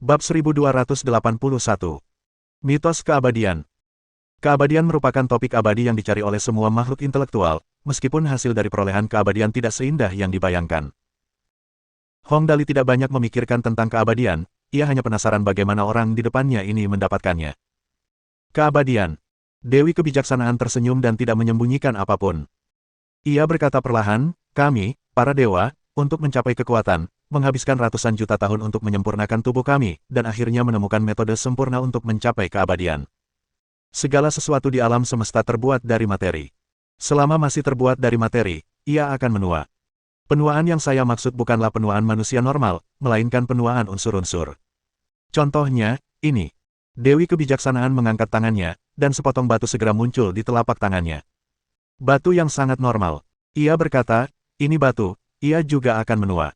Bab 1281. Mitos keabadian. Keabadian merupakan topik abadi yang dicari oleh semua makhluk intelektual, meskipun hasil dari perolehan keabadian tidak seindah yang dibayangkan. Hong Dali tidak banyak memikirkan tentang keabadian, ia hanya penasaran bagaimana orang di depannya ini mendapatkannya. Keabadian. Dewi Kebijaksanaan tersenyum dan tidak menyembunyikan apapun. Ia berkata perlahan, kami, para dewa, untuk mencapai kekuatan, menghabiskan ratusan juta tahun untuk menyempurnakan tubuh kami, dan akhirnya menemukan metode sempurna untuk mencapai keabadian. Segala sesuatu di alam semesta terbuat dari materi. Selama masih terbuat dari materi, ia akan menua. Penuaan yang saya maksud bukanlah penuaan manusia normal, melainkan penuaan unsur-unsur. Contohnya, ini. Dewi Kebijaksanaan mengangkat tangannya, dan sepotong batu segera muncul di telapak tangannya. Batu yang sangat normal. Ia berkata, ini batu, ia juga akan menua.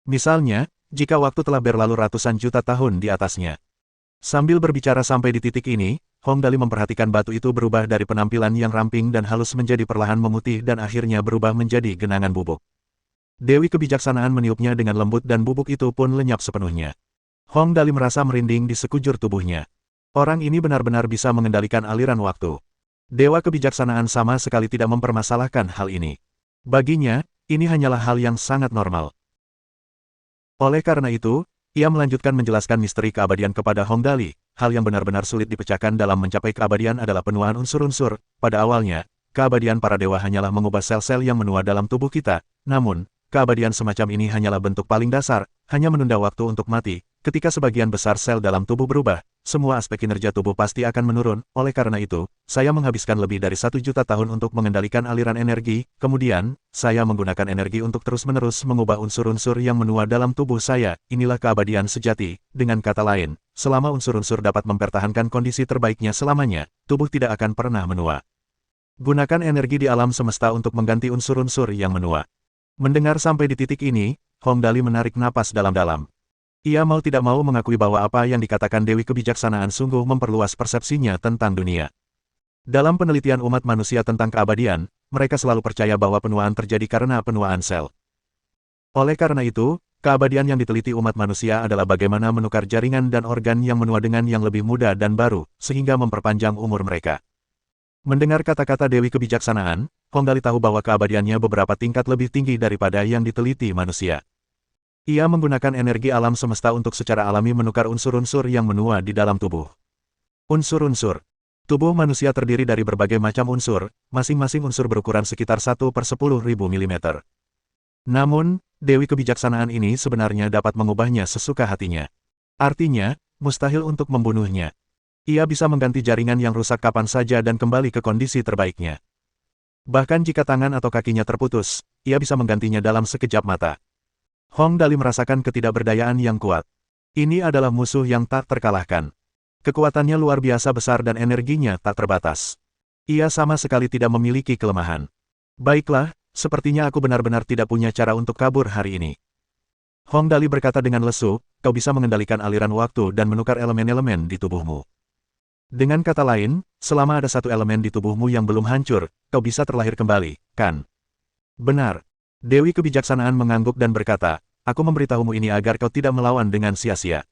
Misalnya, jika waktu telah berlalu ratusan juta tahun di atasnya. Sambil berbicara sampai di titik ini, Hong Dali memperhatikan batu itu berubah dari penampilan yang ramping dan halus menjadi perlahan memutih dan akhirnya berubah menjadi genangan bubuk. Dewi Kebijaksanaan meniupnya dengan lembut dan bubuk itu pun lenyap sepenuhnya. Hong Dali merasa merinding di sekujur tubuhnya. Orang ini benar-benar bisa mengendalikan aliran waktu. Dewa Kebijaksanaan sama sekali tidak mempermasalahkan hal ini. Baginya, ini hanyalah hal yang sangat normal. Oleh karena itu, ia melanjutkan menjelaskan misteri keabadian kepada Hong Dali. Hal yang benar-benar sulit dipecahkan dalam mencapai keabadian adalah penuaan unsur-unsur. Pada awalnya, keabadian para dewa hanyalah mengubah sel-sel yang menua dalam tubuh kita. Namun, keabadian semacam ini hanyalah bentuk paling dasar, hanya menunda waktu untuk mati. Ketika sebagian besar sel dalam tubuh berubah, semua aspek kinerja tubuh pasti akan menurun. Oleh karena itu, saya menghabiskan lebih dari 1 juta tahun untuk mengendalikan aliran energi. Kemudian, saya menggunakan energi untuk terus-menerus mengubah unsur-unsur yang menua dalam tubuh saya. Inilah keabadian sejati. Dengan kata lain, selama unsur-unsur dapat mempertahankan kondisi terbaiknya selamanya, tubuh tidak akan pernah menua. Gunakan energi di alam semesta untuk mengganti unsur-unsur yang menua. Mendengar sampai di titik ini, Hong Dali menarik napas dalam-dalam. Ia mau tidak mau mengakui bahwa apa yang dikatakan Dewi Kebijaksanaan sungguh memperluas persepsinya tentang dunia. Dalam penelitian umat manusia tentang keabadian, mereka selalu percaya bahwa penuaan terjadi karena penuaan sel. Oleh karena itu, keabadian yang diteliti umat manusia adalah bagaimana menukar jaringan dan organ yang menua dengan yang lebih muda dan baru, sehingga memperpanjang umur mereka. Mendengar kata-kata Dewi Kebijaksanaan, Hong Dali tahu bahwa keabadiannya beberapa tingkat lebih tinggi daripada yang diteliti manusia. Ia menggunakan energi alam semesta untuk secara alami menukar unsur-unsur yang menua di dalam tubuh. Unsur-unsur. Tubuh manusia terdiri dari berbagai macam unsur, masing-masing unsur berukuran sekitar 1/10.000 mm. Namun, Dewi Kebijaksanaan ini sebenarnya dapat mengubahnya sesuka hatinya. Artinya, mustahil untuk membunuhnya. Ia bisa mengganti jaringan yang rusak kapan saja dan kembali ke kondisi terbaiknya. Bahkan jika tangan atau kakinya terputus, ia bisa menggantinya dalam sekejap mata. Hong Dali merasakan ketidakberdayaan yang kuat. Ini adalah musuh yang tak terkalahkan. Kekuatannya luar biasa besar dan energinya tak terbatas. Ia sama sekali tidak memiliki kelemahan. Baiklah, sepertinya aku benar-benar tidak punya cara untuk kabur hari ini. Hong Dali berkata dengan lesu, kau bisa mengendalikan aliran waktu dan menukar elemen-elemen di tubuhmu. Dengan kata lain, selama ada satu elemen di tubuhmu yang belum hancur, kau bisa terlahir kembali, kan? Benar. Dewi Kebijaksanaan mengangguk dan berkata, aku memberitahumu ini agar kau tidak melawan dengan sia-sia.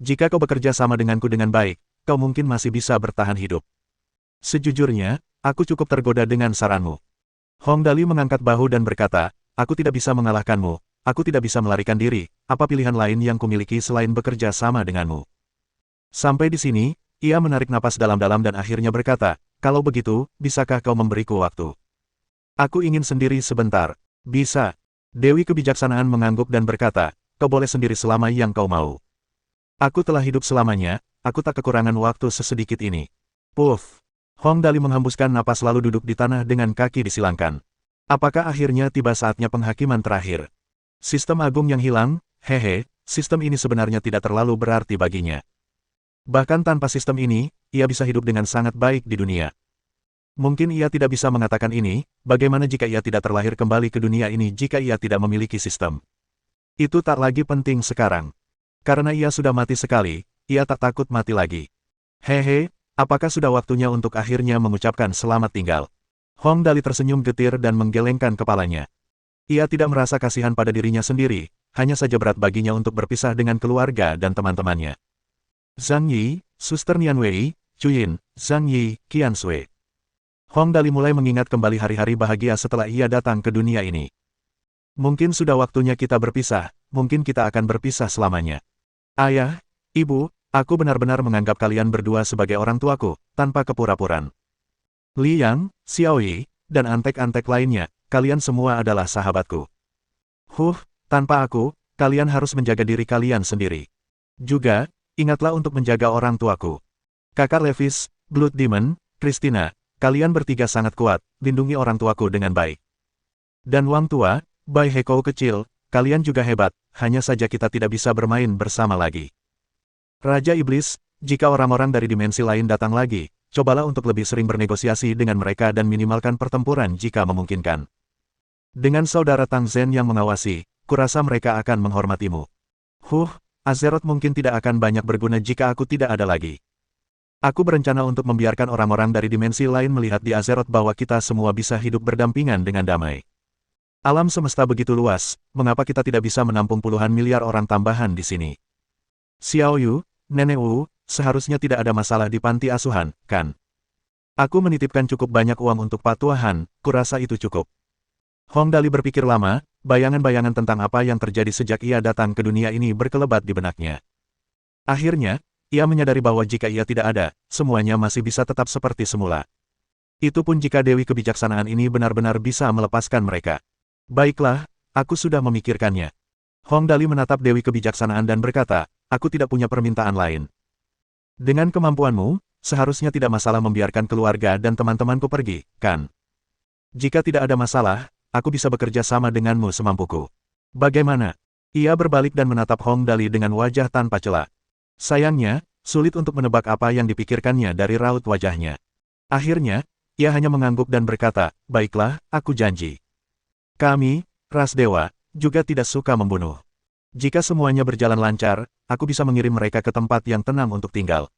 Jika kau bekerja sama denganku dengan baik, kau mungkin masih bisa bertahan hidup. Sejujurnya, aku cukup tergoda dengan saranmu. Hong Dali mengangkat bahu dan berkata, aku tidak bisa mengalahkanmu, aku tidak bisa melarikan diri, apa pilihan lain yang kumiliki selain bekerja sama denganmu. Sampai di sini, ia menarik napas dalam-dalam dan akhirnya berkata, kalau begitu, bisakah kau memberiku waktu? Aku ingin sendiri sebentar. Bisa. Dewi Kebijaksanaan mengangguk dan berkata, kau boleh sendiri selama yang kau mau. Aku telah hidup selamanya, aku tak kekurangan waktu sesedikit ini. Puff. Hong Dali menghembuskan napas lalu duduk di tanah dengan kaki disilangkan. Apakah akhirnya tiba saatnya penghakiman terakhir? Sistem agung yang hilang, hehe, sistem ini sebenarnya tidak terlalu berarti baginya. Bahkan tanpa sistem ini, ia bisa hidup dengan sangat baik di dunia. Mungkin ia tidak bisa mengatakan ini, bagaimana jika ia tidak terlahir kembali ke dunia ini jika ia tidak memiliki sistem. Itu tak lagi penting sekarang. Karena ia sudah mati sekali, ia tak takut mati lagi. Hehe, apakah sudah waktunya untuk akhirnya mengucapkan selamat tinggal? Hong Dali tersenyum getir dan menggelengkan kepalanya. Ia tidak merasa kasihan pada dirinya sendiri, hanya saja berat baginya untuk berpisah dengan keluarga dan teman-temannya. Zhang Yi, Suster Nian Wei, Chuyin, Zhang Yi, Qian Sui. Hong Dali mulai mengingat kembali hari-hari bahagia setelah ia datang ke dunia ini. Mungkin sudah waktunya kita berpisah, mungkin kita akan berpisah selamanya. Ayah, Ibu, aku benar-benar menganggap kalian berdua sebagai orang tuaku, tanpa kepura-puraan. Li Yang, Xiao Yi, dan antek-antek lainnya, kalian semua adalah sahabatku. Tanpa aku, kalian harus menjaga diri kalian sendiri. Juga, ingatlah untuk menjaga orang tuaku. Kakak Levis, Blood Demon, Christina, kalian bertiga sangat kuat, lindungi orang tuaku dengan baik. Dan Wang Tua, Bai Heko kecil, kalian juga hebat, hanya saja kita tidak bisa bermain bersama lagi. Raja Iblis, jika orang-orang dari dimensi lain datang lagi, cobalah untuk lebih sering bernegosiasi dengan mereka dan minimalkan pertempuran jika memungkinkan. Dengan saudara Tang Zhen yang mengawasi, kurasa mereka akan menghormatimu. Azeroth mungkin tidak akan banyak berguna jika aku tidak ada lagi. Aku berencana untuk membiarkan orang-orang dari dimensi lain melihat di Azeroth bahwa kita semua bisa hidup berdampingan dengan damai. Alam semesta begitu luas, mengapa kita tidak bisa menampung puluhan miliar orang tambahan di sini? Xiao Yu, Nenek Wu, seharusnya tidak ada masalah di panti asuhan, kan? Aku menitipkan cukup banyak uang untuk Pak Tuahan, kurasa itu cukup. Hong Dali berpikir lama, bayangan-bayangan tentang apa yang terjadi sejak ia datang ke dunia ini berkelebat di benaknya. Akhirnya, ia menyadari bahwa jika ia tidak ada, semuanya masih bisa tetap seperti semula. Itu pun jika Dewi Kebijaksanaan ini benar-benar bisa melepaskan mereka. Baiklah, aku sudah memikirkannya. Hong Dali menatap Dewi Kebijaksanaan dan berkata, aku tidak punya permintaan lain. Dengan kemampuanmu, seharusnya tidak masalah membiarkan keluarga dan teman-temanku pergi, kan? Jika tidak ada masalah, aku bisa bekerja sama denganmu semampuku. Bagaimana? Ia berbalik dan menatap Hong Dali dengan wajah tanpa celah. Sayangnya, sulit untuk menebak apa yang dipikirkannya dari raut wajahnya. Akhirnya, ia hanya mengangguk dan berkata, baiklah, aku janji. Kami, ras dewa, juga tidak suka membunuh. Jika semuanya berjalan lancar, aku bisa mengirim mereka ke tempat yang tenang untuk tinggal.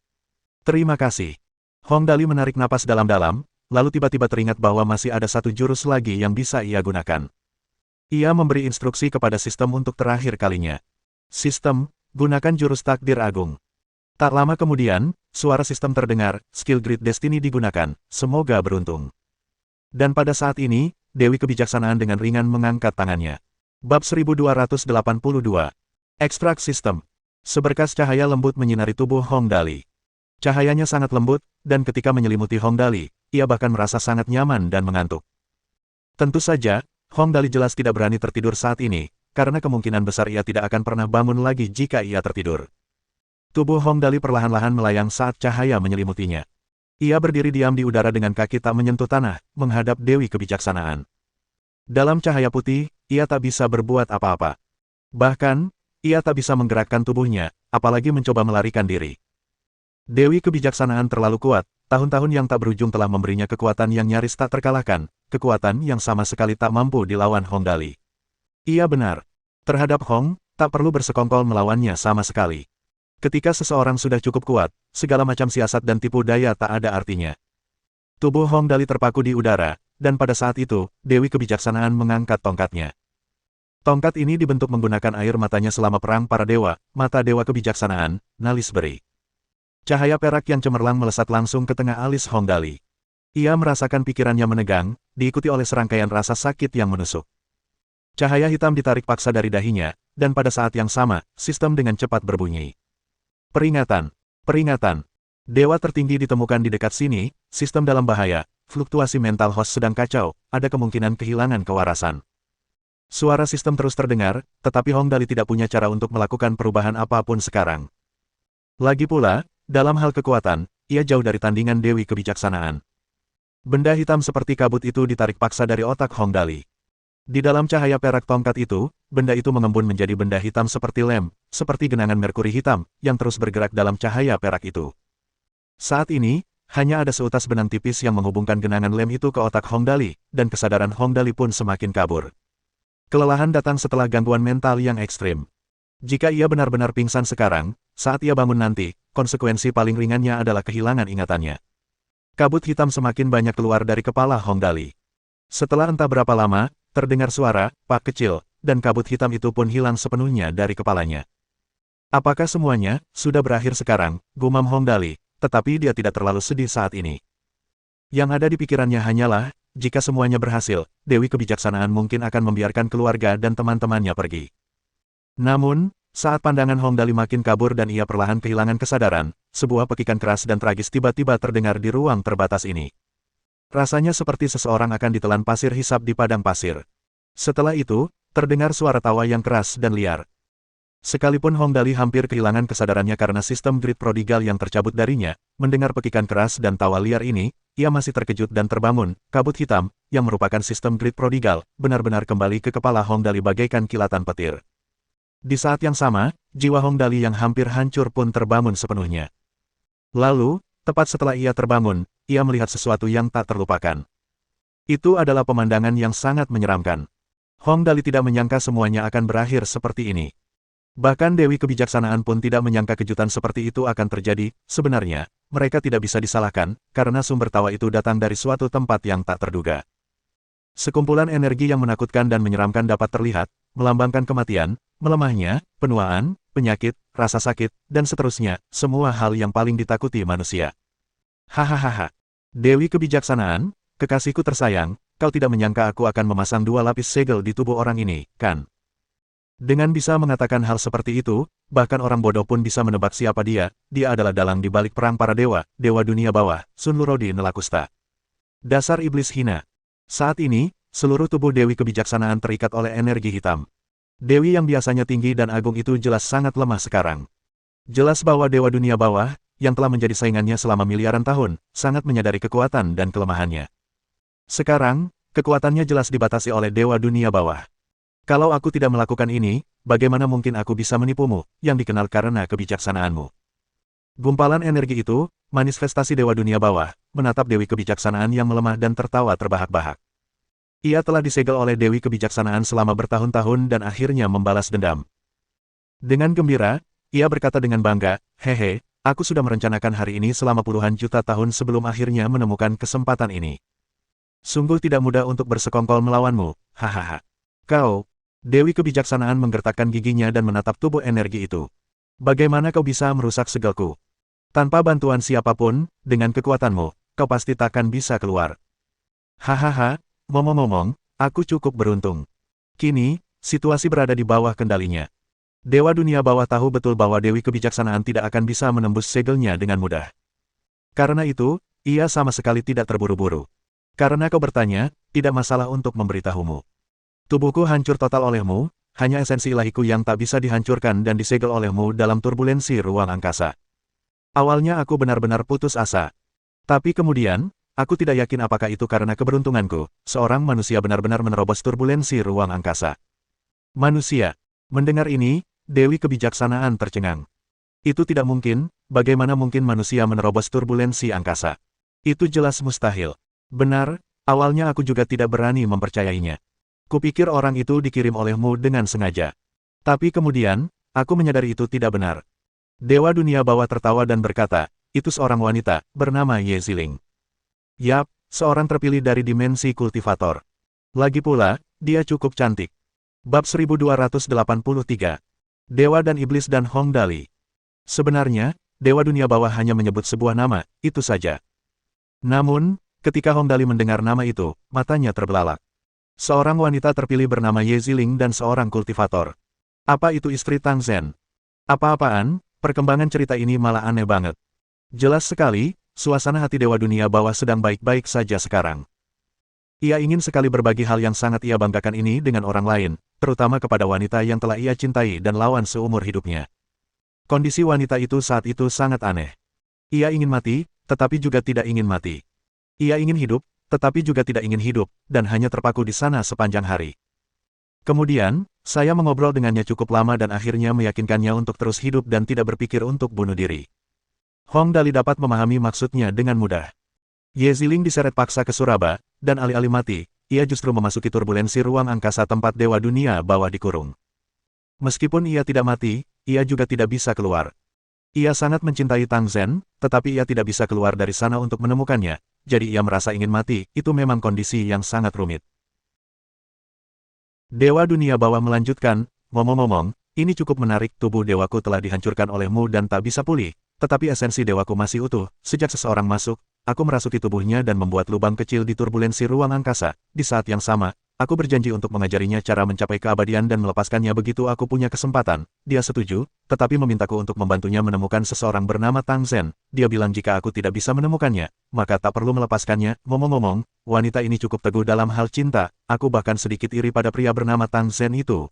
Terima kasih. Hong Dali menarik napas dalam-dalam, lalu tiba-tiba teringat bahwa masih ada satu jurus lagi yang bisa ia gunakan. Ia memberi instruksi kepada sistem untuk terakhir kalinya. Sistem, gunakan jurus takdir agung. Tak lama kemudian, suara sistem terdengar, skill Great Destiny digunakan, semoga beruntung. Dan pada saat ini, Dewi Kebijaksanaan dengan ringan mengangkat tangannya. Bab 1282. Ekstrak Sistem. Seberkas cahaya lembut menyinari tubuh Hong Dali. Cahayanya sangat lembut, dan ketika menyelimuti Hong Dali, ia bahkan merasa sangat nyaman dan mengantuk. Tentu saja, Hong Dali jelas tidak berani tertidur saat ini, karena kemungkinan besar ia tidak akan pernah bangun lagi jika ia tertidur. Tubuh Hong Dali perlahan-lahan melayang saat cahaya menyelimutinya. Ia berdiri diam di udara dengan kaki tak menyentuh tanah, menghadap Dewi Kebijaksanaan. Dalam cahaya putih, ia tak bisa berbuat apa-apa. Bahkan, ia tak bisa menggerakkan tubuhnya, apalagi mencoba melarikan diri. Dewi Kebijaksanaan terlalu kuat, tahun-tahun yang tak berujung telah memberinya kekuatan yang nyaris tak terkalahkan, kekuatan yang sama sekali tak mampu dilawan Hong Dali. Ia benar. Terhadap Hong, tak perlu bersekongkol melawannya sama sekali. Ketika seseorang sudah cukup kuat, segala macam siasat dan tipu daya tak ada artinya. Tubuh Hong Dali terpaku di udara, dan pada saat itu, Dewi Kebijaksanaan mengangkat tongkatnya. Tongkat ini dibentuk menggunakan air matanya selama perang para dewa, mata Dewa Kebijaksanaan, Nalis Beri. Cahaya perak yang cemerlang melesat langsung ke tengah alis Hong Dali. Ia merasakan pikirannya menegang, diikuti oleh serangkaian rasa sakit yang menusuk. Cahaya hitam ditarik paksa dari dahinya, dan pada saat yang sama, sistem dengan cepat berbunyi. Peringatan! Peringatan! Dewa tertinggi ditemukan di dekat sini, sistem dalam bahaya, fluktuasi mental host sedang kacau, ada kemungkinan kehilangan kewarasan. Suara sistem terus terdengar, tetapi Hong Dali tidak punya cara untuk melakukan perubahan apapun sekarang. Lagi pula, dalam hal kekuatan, ia jauh dari tandingan Dewi Kebijaksanaan. Benda hitam seperti kabut itu ditarik paksa dari otak Hong Dali. Di dalam cahaya perak tongkat itu, benda itu mengembun menjadi benda hitam seperti lem, seperti genangan merkuri hitam, yang terus bergerak dalam cahaya perak itu. Saat ini, hanya ada seutas benang tipis yang menghubungkan genangan lem itu ke otak Hong Dali, dan kesadaran Hong Dali pun semakin kabur. Kelelahan datang setelah gangguan mental yang ekstrim. Jika ia benar-benar pingsan sekarang, saat ia bangun nanti, konsekuensi paling ringannya adalah kehilangan ingatannya. Kabut hitam semakin banyak keluar dari kepala Hong Dali. Setelah entah berapa lama, terdengar suara, "Pak kecil, dan kabut hitam itu pun hilang sepenuhnya dari kepalanya. Apakah semuanya sudah berakhir sekarang, gumam Hong Dali, tetapi dia tidak terlalu sedih saat ini. Yang ada di pikirannya hanyalah, jika semuanya berhasil, Dewi Kebijaksanaan mungkin akan membiarkan keluarga dan teman-temannya pergi. Namun, saat pandangan Hong Dali makin kabur dan ia perlahan kehilangan kesadaran, sebuah pekikan keras dan tragis tiba-tiba terdengar di ruang terbatas ini. Rasanya seperti seseorang akan ditelan pasir hisap di padang pasir. Setelah itu, terdengar suara tawa yang keras dan liar. Sekalipun Hong Dali hampir kehilangan kesadarannya karena sistem grid prodigal yang tercabut darinya, mendengar pekikan keras dan tawa liar ini, ia masih terkejut dan terbangun. Kabut hitam, yang merupakan sistem grid prodigal, benar-benar kembali ke kepala Hong Dali bagaikan kilatan petir. Di saat yang sama, jiwa Hong Dali yang hampir hancur pun terbangun sepenuhnya. Lalu, tepat setelah ia terbangun, ia melihat sesuatu yang tak terlupakan. Itu adalah pemandangan yang sangat menyeramkan. Hong Dali tidak menyangka semuanya akan berakhir seperti ini. Bahkan Dewi Kebijaksanaan pun tidak menyangka kejutan seperti itu akan terjadi. Sebenarnya, mereka tidak bisa disalahkan, karena sumber tawa itu datang dari suatu tempat yang tak terduga. Sekumpulan energi yang menakutkan dan menyeramkan dapat terlihat, melambangkan kematian, melemahnya, penuaan, penyakit, rasa sakit, dan seterusnya, semua hal yang paling ditakuti manusia. Hahaha. Dewi Kebijaksanaan, kekasihku tersayang, kau tidak menyangka aku akan memasang 2 lapis segel di tubuh orang ini, kan? Dengan bisa mengatakan hal seperti itu, bahkan orang bodoh pun bisa menebak siapa dia adalah dalang di balik perang para dewa, dewa dunia bawah, Sun Lurodi Nelakusta. Dasar iblis hina. Saat ini, seluruh tubuh Dewi Kebijaksanaan terikat oleh energi hitam. Dewi yang biasanya tinggi dan agung itu jelas sangat lemah sekarang. Jelas bahwa dewa dunia bawah, yang telah menjadi saingannya selama miliaran tahun, sangat menyadari kekuatan dan kelemahannya. Sekarang, kekuatannya jelas dibatasi oleh dewa dunia bawah. Kalau aku tidak melakukan ini, bagaimana mungkin aku bisa menipumu, yang dikenal karena kebijaksanaanmu? Gumpalan energi itu, manifestasi dewa dunia bawah, menatap Dewi Kebijaksanaan yang melemah dan tertawa terbahak-bahak. Ia telah disegel oleh Dewi Kebijaksanaan selama bertahun-tahun dan akhirnya membalas dendam. Dengan gembira, ia berkata dengan bangga, "Hehe, aku sudah merencanakan hari ini selama puluhan juta tahun sebelum akhirnya menemukan kesempatan ini. Sungguh tidak mudah untuk bersekongkol melawanmu, hahaha." Kau, Dewi Kebijaksanaan menggertakkan giginya dan menatap tubuh energi itu. Bagaimana kau bisa merusak segelku? Tanpa bantuan siapapun, dengan kekuatanmu, kau pasti takkan bisa keluar. Hahaha, ngomong-ngomong, aku cukup beruntung. Kini, situasi berada di bawah kendalinya. Dewa dunia bawah tahu betul bahwa Dewi Kebijaksanaan tidak akan bisa menembus segelnya dengan mudah. Karena itu, ia sama sekali tidak terburu-buru. Karena kau bertanya, tidak masalah untuk memberitahumu. Tubuhku hancur total olehmu, hanya esensi ilahiku yang tak bisa dihancurkan dan disegel olehmu dalam turbulensi ruang angkasa. Awalnya aku benar-benar putus asa. Tapi kemudian, aku tidak yakin apakah itu karena keberuntunganku, seorang manusia benar-benar menerobos turbulensi ruang angkasa. Manusia. Mendengar ini, Dewi Kebijaksanaan tercengang. Itu tidak mungkin, bagaimana mungkin manusia menerobos turbulensi angkasa? Itu jelas mustahil. Benar, awalnya aku juga tidak berani mempercayainya. Kupikir orang itu dikirim olehmu dengan sengaja. Tapi kemudian, aku menyadari itu tidak benar. Dewa dunia bawah tertawa dan berkata, itu seorang wanita, bernama Ye Ziling. Yap, seorang terpilih dari dimensi kultivator. Lagi pula, dia cukup cantik. Bab 1283. Dewa dan Iblis dan Hong Dali. Sebenarnya, Dewa dunia bawah hanya menyebut sebuah nama, itu saja. Namun, ketika Hong Dali mendengar nama itu, matanya terbelalak. Seorang wanita terpilih bernama Ye Ziling dan seorang kultivator. Apa itu istri Tang Zhen? Apa-apaan, perkembangan cerita ini malah aneh banget. Jelas sekali, suasana hati dewa dunia bawah sedang baik-baik saja sekarang. Ia ingin sekali berbagi hal yang sangat ia banggakan ini dengan orang lain, terutama kepada wanita yang telah ia cintai dan lawan seumur hidupnya. Kondisi wanita itu saat itu sangat aneh. Ia ingin mati, tetapi juga tidak ingin mati. Ia ingin hidup, tetapi juga tidak ingin hidup, dan hanya terpaku di sana sepanjang hari. Kemudian, saya mengobrol dengannya cukup lama dan akhirnya meyakinkannya untuk terus hidup dan tidak berpikir untuk bunuh diri. Hong Dali dapat memahami maksudnya dengan mudah. Ye Ziling diseret paksa ke Suraba, dan alih-alih mati, ia justru memasuki turbulensi ruang angkasa tempat dewa dunia bawah dikurung. Meskipun ia tidak mati, ia juga tidak bisa keluar. Ia sangat mencintai Tang Zhen, tetapi ia tidak bisa keluar dari sana untuk menemukannya, jadi ia merasa ingin mati, itu memang kondisi yang sangat rumit. Dewa dunia bawah melanjutkan, ngomong-ngomong, ini cukup menarik, tubuh dewaku telah dihancurkan olehmu dan tak bisa pulih, tetapi esensi dewaku masih utuh. Sejak seseorang masuk, aku merasuki tubuhnya dan membuat lubang kecil di turbulensi ruang angkasa. Di saat yang sama, aku berjanji untuk mengajarinya cara mencapai keabadian dan melepaskannya begitu aku punya kesempatan. Dia setuju, tetapi memintaku untuk membantunya menemukan seseorang bernama Tang Zhen. Dia bilang jika aku tidak bisa menemukannya, maka tak perlu melepaskannya. Ngomong-ngomong, wanita ini cukup teguh dalam hal cinta. Aku bahkan sedikit iri pada pria bernama Tang Zhen itu.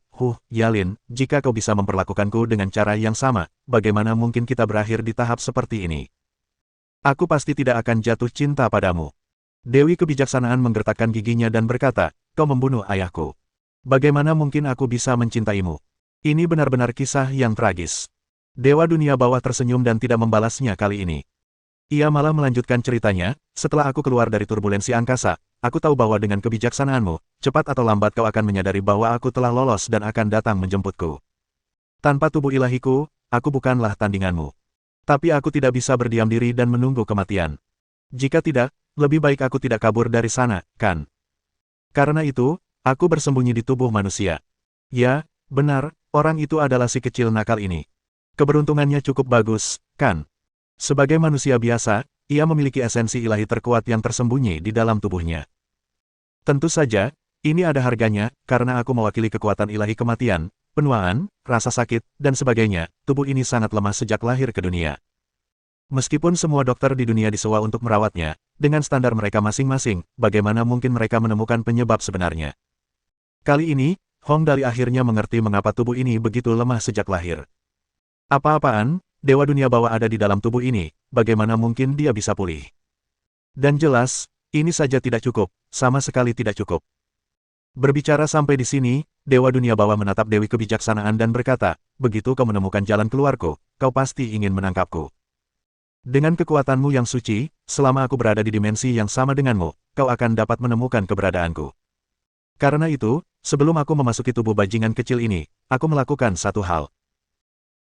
Yalin, jika kau bisa memperlakukanku dengan cara yang sama, bagaimana mungkin kita berakhir di tahap seperti ini? Aku pasti tidak akan jatuh cinta padamu. Dewi Kebijaksanaan menggertakkan giginya dan berkata, kau membunuh ayahku. Bagaimana mungkin aku bisa mencintaimu? Ini benar-benar kisah yang tragis. Dewa dunia bawah tersenyum dan tidak membalasnya kali ini. Ia malah melanjutkan ceritanya, setelah aku keluar dari turbulensi angkasa, aku tahu bahwa dengan kebijaksanaanmu, cepat atau lambat kau akan menyadari bahwa aku telah lolos dan akan datang menjemputku. Tanpa tubuh ilahiku, aku bukanlah tandinganmu. Tapi aku tidak bisa berdiam diri dan menunggu kematian. Jika tidak, lebih baik aku tidak kabur dari sana, kan? Karena itu, aku bersembunyi di tubuh manusia. Ya, benar, orang itu adalah si kecil nakal ini. Keberuntungannya cukup bagus, kan? Sebagai manusia biasa, ia memiliki esensi ilahi terkuat yang tersembunyi di dalam tubuhnya. Tentu saja, ini ada harganya, karena aku mewakili kekuatan ilahi kematian, penuaan, rasa sakit, dan sebagainya. Tubuh ini sangat lemah sejak lahir ke dunia. Meskipun semua dokter di dunia disewa untuk merawatnya, dengan standar mereka masing-masing, bagaimana mungkin mereka menemukan penyebab sebenarnya? Kali ini, Hong Dali akhirnya mengerti mengapa tubuh ini begitu lemah sejak lahir. Apa-apaan, dewa dunia bawah ada di dalam tubuh ini, bagaimana mungkin dia bisa pulih? Dan jelas, ini saja tidak cukup, sama sekali tidak cukup. Berbicara sampai di sini, dewa dunia bawah menatap Dewi Kebijaksanaan dan berkata, begitu kau menemukan jalan keluarku, kau pasti ingin menangkapku. Dengan kekuatanmu yang suci, selama aku berada di dimensi yang sama denganmu, kau akan dapat menemukan keberadaanku. Karena itu, sebelum aku memasuki tubuh bajingan kecil ini, aku melakukan satu hal.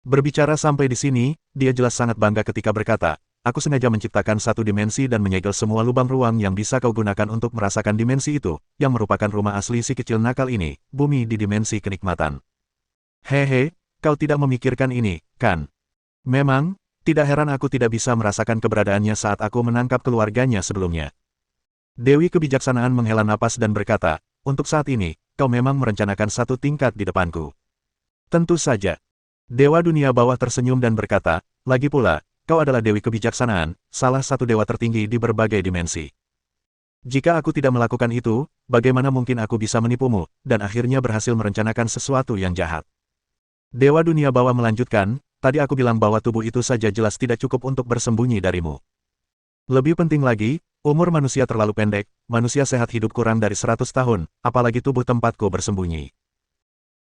Berbicara sampai di sini, dia jelas sangat bangga ketika berkata, aku sengaja menciptakan satu dimensi dan menyegel semua lubang ruang yang bisa kau gunakan untuk merasakan dimensi itu, yang merupakan rumah asli si kecil nakal ini, bumi di dimensi kenikmatan. Hehe, kau tidak memikirkan ini, kan? Memang, tidak heran aku tidak bisa merasakan keberadaannya saat aku menangkap keluarganya sebelumnya. Dewi Kebijaksanaan menghela napas dan berkata, untuk saat ini, kau memang merencanakan satu tingkat di depanku. Tentu saja. Dewa dunia bawah tersenyum dan berkata, lagi pula, kau adalah Dewi Kebijaksanaan, salah satu dewa tertinggi di berbagai dimensi. Jika aku tidak melakukan itu, bagaimana mungkin aku bisa menipumu, dan akhirnya berhasil merencanakan sesuatu yang jahat? Dewa dunia bawah melanjutkan, tadi aku bilang bahwa tubuh itu saja jelas tidak cukup untuk bersembunyi darimu. Lebih penting lagi, umur manusia terlalu pendek, manusia sehat hidup kurang dari 100 tahun, apalagi tubuh tempatku bersembunyi.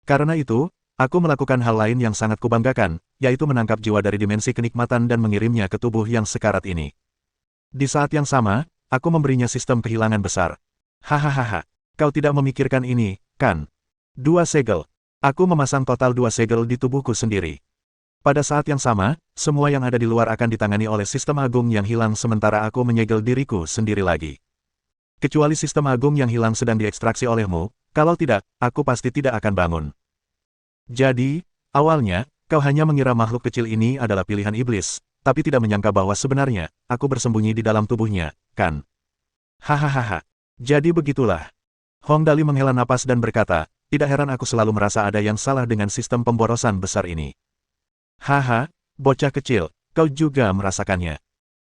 Karena itu, aku melakukan hal lain yang sangat kubanggakan, yaitu menangkap jiwa dari dimensi kenikmatan dan mengirimnya ke tubuh yang sekarat ini. Di saat yang sama, aku memberinya sistem kehilangan besar. Hahaha, kau tidak memikirkan ini, kan? 2 segel. Aku memasang total 2 segel di tubuhku sendiri. Pada saat yang sama, semua yang ada di luar akan ditangani oleh sistem agung yang hilang sementara aku menyegel diriku sendiri lagi. Kecuali sistem agung yang hilang sedang diekstraksi olehmu, kalau tidak, aku pasti tidak akan bangun. Jadi, awalnya, kau hanya mengira makhluk kecil ini adalah pilihan iblis, tapi tidak menyangka bahwa sebenarnya, aku bersembunyi di dalam tubuhnya, kan? Hahaha. Jadi begitulah. Hong Dali menghela napas dan berkata, tidak heran aku selalu merasa ada yang salah dengan sistem pemborosan besar ini. Haha, bocah kecil, kau juga merasakannya.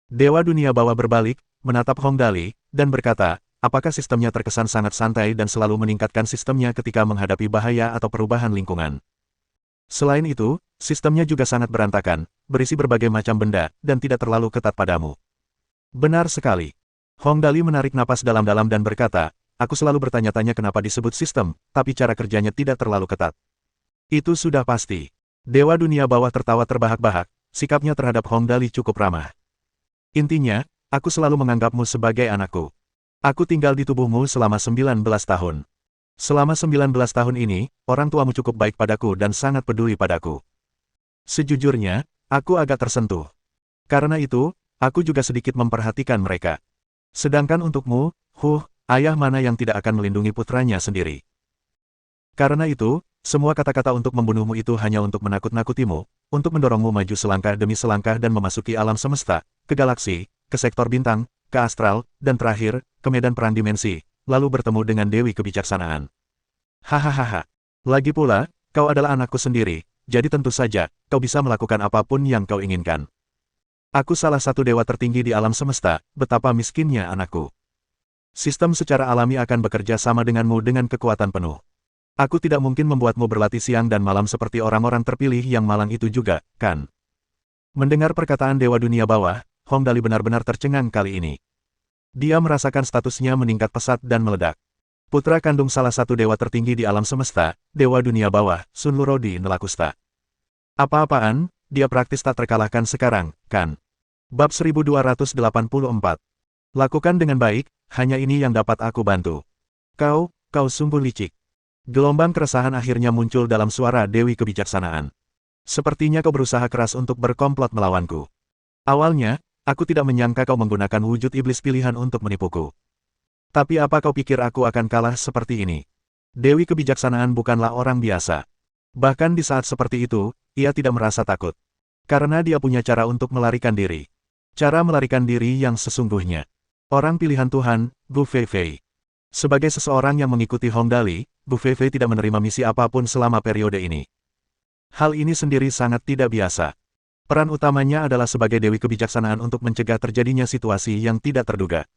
Dewa dunia bawah berbalik, menatap Hong Dali, dan berkata, apakah sistemnya terkesan sangat santai dan selalu meningkatkan sistemnya ketika menghadapi bahaya atau perubahan lingkungan? Selain itu, sistemnya juga sangat berantakan, berisi berbagai macam benda, dan tidak terlalu ketat padamu. Benar sekali. Hong Dali menarik napas dalam-dalam dan berkata, aku selalu bertanya-tanya kenapa disebut sistem, tapi cara kerjanya tidak terlalu ketat. Itu sudah pasti. Dewa dunia bawah tertawa terbahak-bahak, sikapnya terhadap Hong Dali cukup ramah. Intinya, aku selalu menganggapmu sebagai anakku. Aku tinggal di tubuhmu selama 19 tahun. Selama 19 tahun ini, orang tuamu cukup baik padaku dan sangat peduli padaku. Sejujurnya, aku agak tersentuh. Karena itu, aku juga sedikit memperhatikan mereka. Sedangkan untukmu, ayah mana yang tidak akan melindungi putranya sendiri? Karena itu, semua kata-kata untuk membunuhmu itu hanya untuk menakut-nakutimu, untuk mendorongmu maju selangkah demi selangkah dan memasuki alam semesta, ke galaksi, ke sektor bintang, ke astral, dan terakhir, ke medan perang dimensi, lalu bertemu dengan Dewi Kebijaksanaan. Hahaha. Lagi pula, kau adalah anakku sendiri, jadi tentu saja, kau bisa melakukan apapun yang kau inginkan. Aku salah satu dewa tertinggi di alam semesta, betapa miskinnya anakku. Sistem secara alami akan bekerja sama denganmu dengan kekuatan penuh. Aku tidak mungkin membuatmu berlatih siang dan malam seperti orang-orang terpilih yang malang itu juga, kan? Mendengar perkataan Dewa Dunia Bawah, Hong Dali benar-benar tercengang kali ini. Dia merasakan statusnya meningkat pesat dan meledak. Putra kandung salah satu dewa tertinggi di alam semesta, Dewa Dunia Bawah, Sun Lurodi Nelakusta. Apa-apaan, dia praktis tak terkalahkan sekarang, kan? Bab 1284. Lakukan dengan baik, hanya ini yang dapat aku bantu. Kau sungguh licik. Gelombang keresahan akhirnya muncul dalam suara Dewi Kebijaksanaan. Sepertinya kau berusaha keras untuk berkomplot melawanku. Awalnya, aku tidak menyangka kau menggunakan wujud iblis pilihan untuk menipuku. Tapi apa kau pikir aku akan kalah seperti ini? Dewi Kebijaksanaan bukanlah orang biasa. Bahkan di saat seperti itu, ia tidak merasa takut. Karena dia punya cara untuk melarikan diri. Cara melarikan diri yang sesungguhnya. Orang pilihan Tuhan, Gu Feifei. Sebagai seseorang yang mengikuti Hong Dali, Gu Feifei tidak menerima misi apapun selama periode ini. Hal ini sendiri sangat tidak biasa. Peran utamanya adalah sebagai Dewi Kebijaksanaan untuk mencegah terjadinya situasi yang tidak terduga.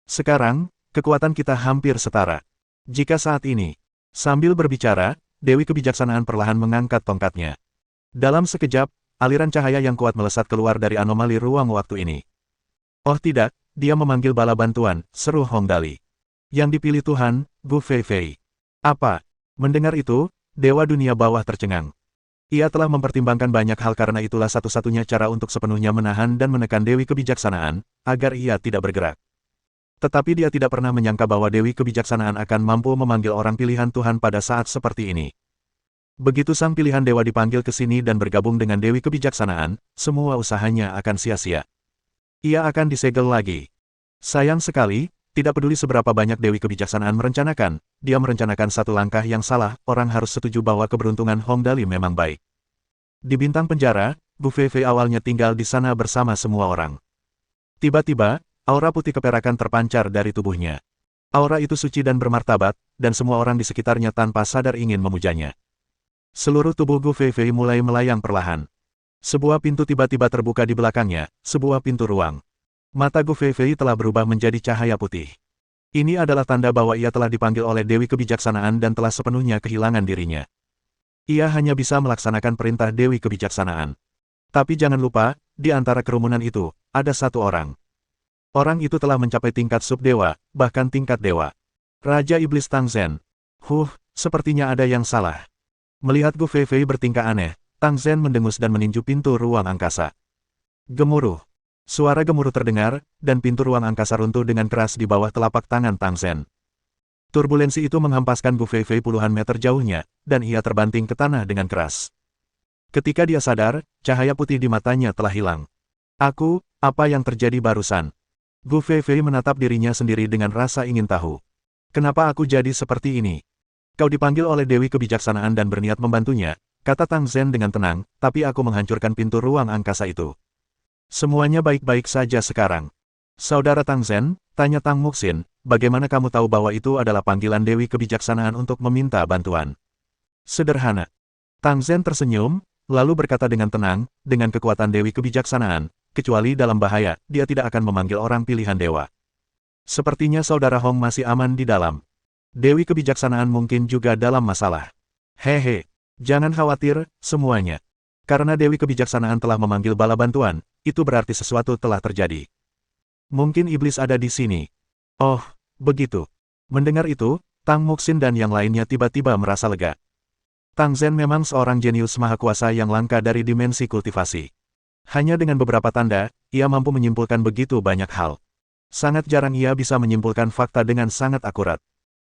Sekarang, kekuatan kita hampir setara. Jika saat ini, sambil berbicara, Dewi Kebijaksanaan perlahan mengangkat tongkatnya. Dalam sekejap, aliran cahaya yang kuat melesat keluar dari anomali ruang waktu ini. Oh tidak, dia memanggil bala bantuan, seru Hong Dali. Yang dipilih Tuhan, Gu Feifei. Apa? Mendengar itu, Dewa Dunia Bawah tercengang. Ia telah mempertimbangkan banyak hal karena itulah satu-satunya cara untuk sepenuhnya menahan dan menekan Dewi Kebijaksanaan, agar ia tidak bergerak. Tetapi dia tidak pernah menyangka bahwa Dewi Kebijaksanaan akan mampu memanggil orang pilihan Tuhan pada saat seperti ini. Begitu sang pilihan dewa dipanggil ke sini dan bergabung dengan Dewi Kebijaksanaan, semua usahanya akan sia-sia. Ia akan disegel lagi. Sayang sekali, tidak peduli seberapa banyak Dewi Kebijaksanaan merencanakan, dia merencanakan satu langkah yang salah, orang harus setuju bahwa keberuntungan Hong Dali memang baik. Di bintang penjara, Gu Feifei awalnya tinggal di sana bersama semua orang. Tiba-tiba, aura putih keperakan terpancar dari tubuhnya. Aura itu suci dan bermartabat, dan semua orang di sekitarnya tanpa sadar ingin memujanya. Seluruh tubuh Gu Feifei mulai melayang perlahan. Sebuah pintu tiba-tiba terbuka di belakangnya, sebuah pintu ruang. Mata Gu Feifei telah berubah menjadi cahaya putih. Ini adalah tanda bahwa ia telah dipanggil oleh Dewi Kebijaksanaan dan telah sepenuhnya kehilangan dirinya. Ia hanya bisa melaksanakan perintah Dewi Kebijaksanaan. Tapi jangan lupa, di antara kerumunan itu, ada satu orang. Orang itu telah mencapai tingkat subdewa, bahkan tingkat dewa. Raja Iblis Tang Zhen. Sepertinya ada yang salah. Melihat Gu Feifei bertingkah aneh, Tang Zhen mendengus dan meninju pintu ruang angkasa. Gemuruh. Suara gemuruh terdengar, dan pintu ruang angkasa runtuh dengan keras di bawah telapak tangan Tang Zhen. Turbulensi itu menghempaskan Gu Feifei puluhan meter jauhnya, dan ia terbanting ke tanah dengan keras. Ketika dia sadar, cahaya putih di matanya telah hilang. Apa yang terjadi barusan? Gu Feifei menatap dirinya sendiri dengan rasa ingin tahu. Kenapa aku jadi seperti ini? Kau dipanggil oleh Dewi Kebijaksanaan dan berniat membantunya, kata Tang Zhen dengan tenang, tapi aku menghancurkan pintu ruang angkasa itu. Semuanya baik-baik saja sekarang. Saudara Tang Zhen, tanya Tang Muxin, bagaimana kamu tahu bahwa itu adalah panggilan Dewi Kebijaksanaan untuk meminta bantuan? Sederhana. Tang Zhen tersenyum, lalu berkata dengan tenang, dengan kekuatan Dewi Kebijaksanaan, kecuali dalam bahaya, dia tidak akan memanggil orang pilihan dewa. Sepertinya saudara Hong masih aman di dalam. Dewi Kebijaksanaan mungkin juga dalam masalah. Hehe, jangan khawatir, semuanya. Karena Dewi Kebijaksanaan telah memanggil bala bantuan, itu berarti sesuatu telah terjadi. Mungkin iblis ada di sini. Oh, begitu. Mendengar itu, Tang Muxin dan yang lainnya tiba-tiba merasa lega. Tang Zhen memang seorang jenius maha kuasa yang langka dari dimensi kultivasi. Hanya dengan beberapa tanda, ia mampu menyimpulkan begitu banyak hal. Sangat jarang ia bisa menyimpulkan fakta dengan sangat akurat.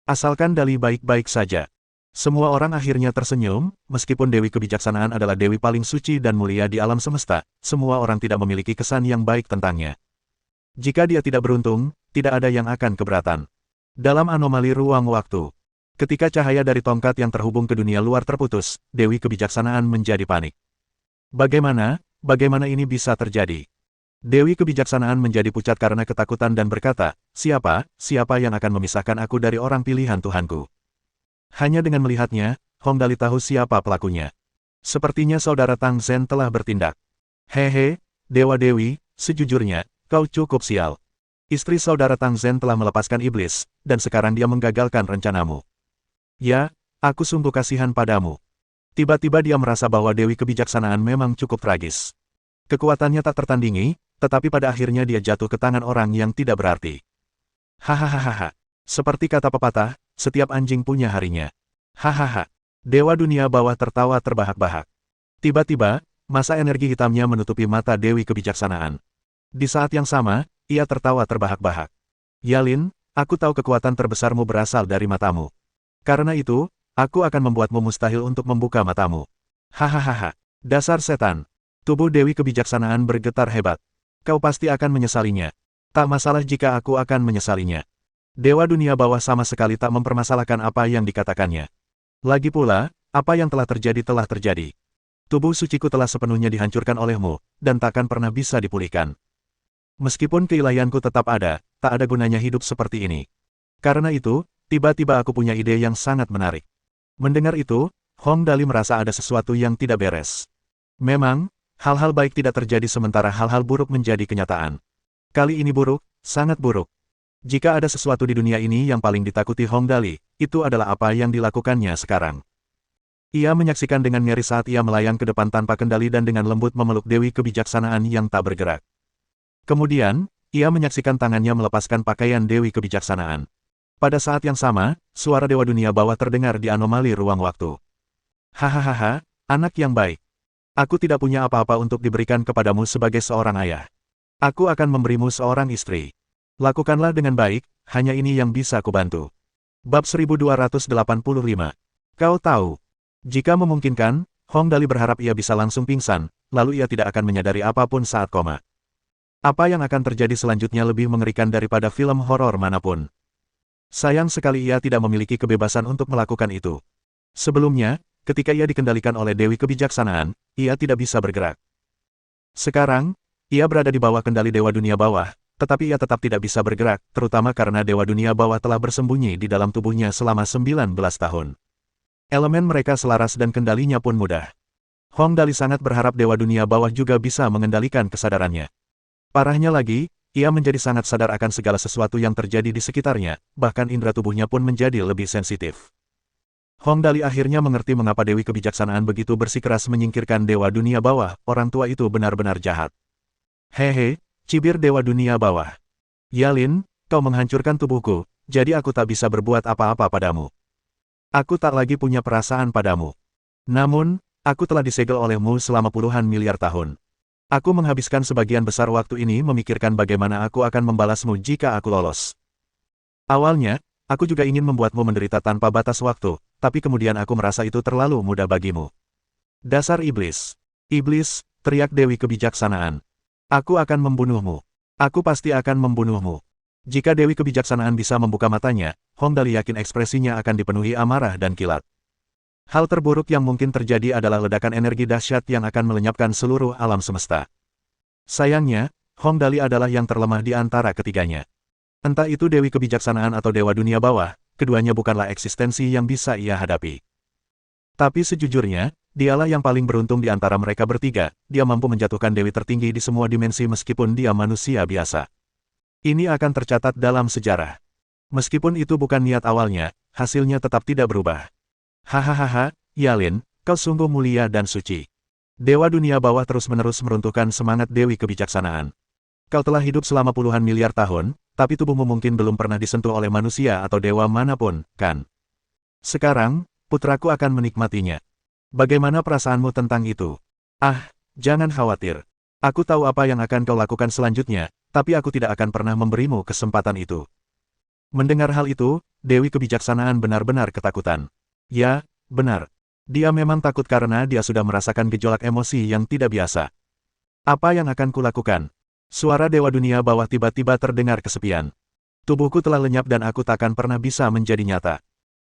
Asalkan Dali baik-baik saja. Semua orang akhirnya tersenyum, meskipun Dewi Kebijaksanaan adalah Dewi paling suci dan mulia di alam semesta, semua orang tidak memiliki kesan yang baik tentangnya. Jika dia tidak beruntung, tidak ada yang akan keberatan. Dalam anomali ruang waktu, Ketika cahaya dari tongkat yang terhubung ke dunia luar terputus, Dewi Kebijaksanaan menjadi panik. Bagaimana ini bisa terjadi? Dewi Kebijaksanaan menjadi pucat karena ketakutan dan berkata, siapa yang akan memisahkan aku dari orang pilihan Tuhanku? Hanya dengan melihatnya, Hong Dali tahu siapa pelakunya. Sepertinya saudara Tang Zhen telah bertindak. Hehe, Dewa Dewi, sejujurnya, kau cukup sial. Istri saudara Tang Zhen telah melepaskan iblis, dan sekarang dia menggagalkan rencanamu. Ya, aku sungguh kasihan padamu. Tiba-tiba dia merasa bahwa Dewi Kebijaksanaan memang cukup tragis. Kekuatannya tak tertandingi, tetapi pada akhirnya dia jatuh ke tangan orang yang tidak berarti. Hahaha. Seperti kata pepatah, setiap anjing punya harinya. Hahaha. Dewa dunia bawah tertawa terbahak-bahak. Tiba-tiba, masa energi hitamnya menutupi mata Dewi Kebijaksanaan. Di saat yang sama, ia tertawa terbahak-bahak. Yalin, aku tahu kekuatan terbesarmu berasal dari matamu. Karena itu, aku akan membuatmu mustahil untuk membuka matamu. Hahaha. Dasar setan. Tubuh Dewi Kebijaksanaan bergetar hebat. Kau pasti akan menyesalinya. Tak masalah jika aku akan menyesalinya. Dewa dunia bawah sama sekali tak mempermasalahkan apa yang dikatakannya. Lagi pula, apa yang telah terjadi. Tubuh suciku telah sepenuhnya dihancurkan olehmu, dan takkan pernah bisa dipulihkan. Meskipun keilahianku tetap ada, tak ada gunanya hidup seperti ini. Karena itu, tiba-tiba aku punya ide yang sangat menarik. Mendengar itu, Hong Dali merasa ada sesuatu yang tidak beres. Memang, hal-hal baik tidak terjadi sementara hal-hal buruk menjadi kenyataan. Kali ini buruk, sangat buruk. Jika ada sesuatu di dunia ini yang paling ditakuti Hong Dali, itu adalah apa yang dilakukannya sekarang. Ia menyaksikan dengan ngeri saat ia melayang ke depan tanpa kendali dan dengan lembut memeluk Dewi Kebijaksanaan yang tak bergerak. Kemudian, ia menyaksikan tangannya melepaskan pakaian Dewi Kebijaksanaan. Pada saat yang sama, suara Dewa Dunia Bawah terdengar di anomali ruang waktu. Hahaha, anak yang baik. Aku tidak punya apa-apa untuk diberikan kepadamu sebagai seorang ayah. Aku akan memberimu seorang istri. Lakukanlah dengan baik, hanya ini yang bisa kubantu. Bab 1285. Kau tahu. Jika memungkinkan, Hong Dali berharap ia bisa langsung pingsan, lalu ia tidak akan menyadari apapun saat koma. Apa yang akan terjadi selanjutnya lebih mengerikan daripada film horor manapun. Sayang sekali ia tidak memiliki kebebasan untuk melakukan itu. Sebelumnya, ketika ia dikendalikan oleh Dewi Kebijaksanaan, ia tidak bisa bergerak. Sekarang, ia berada di bawah kendali Dewa Dunia Bawah, tetapi ia tetap tidak bisa bergerak, terutama karena Dewa Dunia Bawah telah bersembunyi di dalam tubuhnya selama 19 tahun. Elemen mereka selaras dan kendalinya pun mudah. Hong Dali sangat berharap Dewa Dunia Bawah juga bisa mengendalikan kesadarannya. Parahnya lagi, ia menjadi sangat sadar akan segala sesuatu yang terjadi di sekitarnya, bahkan indera tubuhnya pun menjadi lebih sensitif. Hong Dali akhirnya mengerti mengapa Dewi Kebijaksanaan begitu bersikeras menyingkirkan Dewa Dunia Bawah, orang tua itu benar-benar jahat. Hehe, cibir Dewa Dunia Bawah. Yalin, kau menghancurkan tubuhku, jadi aku tak bisa berbuat apa-apa padamu. Aku tak lagi punya perasaan padamu. Namun, aku telah disegel olehmu selama puluhan miliar tahun. Aku menghabiskan sebagian besar waktu ini memikirkan bagaimana aku akan membalasmu jika aku lolos. Awalnya, aku juga ingin membuatmu menderita tanpa batas waktu, tapi kemudian aku merasa itu terlalu mudah bagimu. Dasar iblis. Iblis, teriak Dewi Kebijaksanaan. Aku akan membunuhmu. Aku pasti akan membunuhmu. Jika Dewi Kebijaksanaan bisa membuka matanya, Hong Dali yakin ekspresinya akan dipenuhi amarah dan kilat. Hal terburuk yang mungkin terjadi adalah ledakan energi dahsyat yang akan melenyapkan seluruh alam semesta. Sayangnya, Hong Dali adalah yang terlemah di antara ketiganya. Entah itu Dewi Kebijaksanaan atau Dewa Dunia Bawah, keduanya bukanlah eksistensi yang bisa ia hadapi. Tapi sejujurnya, dialah yang paling beruntung di antara mereka bertiga, dia mampu menjatuhkan Dewi tertinggi di semua dimensi meskipun dia manusia biasa. Ini akan tercatat dalam sejarah. Meskipun itu bukan niat awalnya, hasilnya tetap tidak berubah. Hahaha, Yalin, kau sungguh mulia dan suci. Dewa Dunia Bawah terus-menerus meruntuhkan semangat Dewi Kebijaksanaan. Kau telah hidup selama puluhan miliar tahun, tapi tubuhmu mungkin belum pernah disentuh oleh manusia atau dewa manapun, kan? Sekarang, putraku akan menikmatinya. Bagaimana perasaanmu tentang itu? Ah, jangan khawatir. Aku tahu apa yang akan kau lakukan selanjutnya, tapi aku tidak akan pernah memberimu kesempatan itu. Mendengar hal itu, Dewi Kebijaksanaan benar-benar ketakutan. Ya, benar. Dia memang takut karena dia sudah merasakan gejolak emosi yang tidak biasa. Apa yang akan kulakukan? Suara Dewa Dunia Bawah tiba-tiba terdengar kesepian. Tubuhku telah lenyap dan aku takkan pernah bisa menjadi nyata.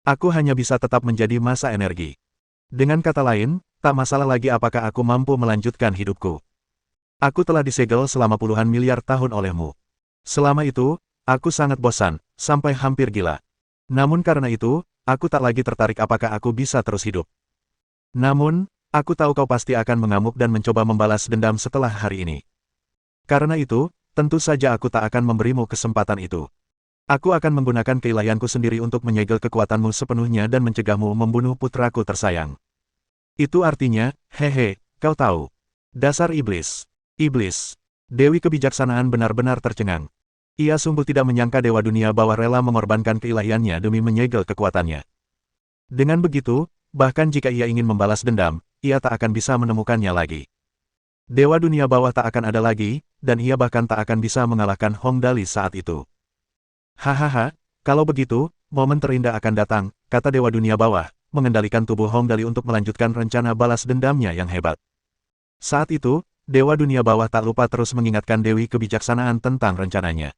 Aku hanya bisa tetap menjadi masa energi. Dengan kata lain, tak masalah lagi apakah aku mampu melanjutkan hidupku. Aku telah disegel selama puluhan miliar tahun olehmu. Selama itu, aku sangat bosan, sampai hampir gila. Namun karena itu, aku tak lagi tertarik apakah aku bisa terus hidup. Namun, aku tahu kau pasti akan mengamuk dan mencoba membalas dendam setelah hari ini. Karena itu, tentu saja aku tak akan memberimu kesempatan itu. Aku akan menggunakan keilahianku sendiri untuk menyegel kekuatanmu sepenuhnya dan mencegahmu membunuh putraku tersayang. Itu artinya, hehe, kau tahu. Dasar iblis. Iblis. Dewi kebijaksanaan benar-benar tercengang. Ia sungguh tidak menyangka Dewa Dunia Bawah rela mengorbankan keilahiannya demi menyegel kekuatannya. Dengan begitu, bahkan jika ia ingin membalas dendam, ia tak akan bisa menemukannya lagi. Dewa Dunia Bawah tak akan ada lagi, dan ia bahkan tak akan bisa mengalahkan Hong Dali saat itu. Hahaha, kalau begitu, momen terindah akan datang, kata Dewa Dunia Bawah, mengendalikan tubuh Hong Dali untuk melanjutkan rencana balas dendamnya yang hebat. Saat itu, Dewa Dunia Bawah tak lupa terus mengingatkan Dewi Kebijaksanaan tentang rencananya.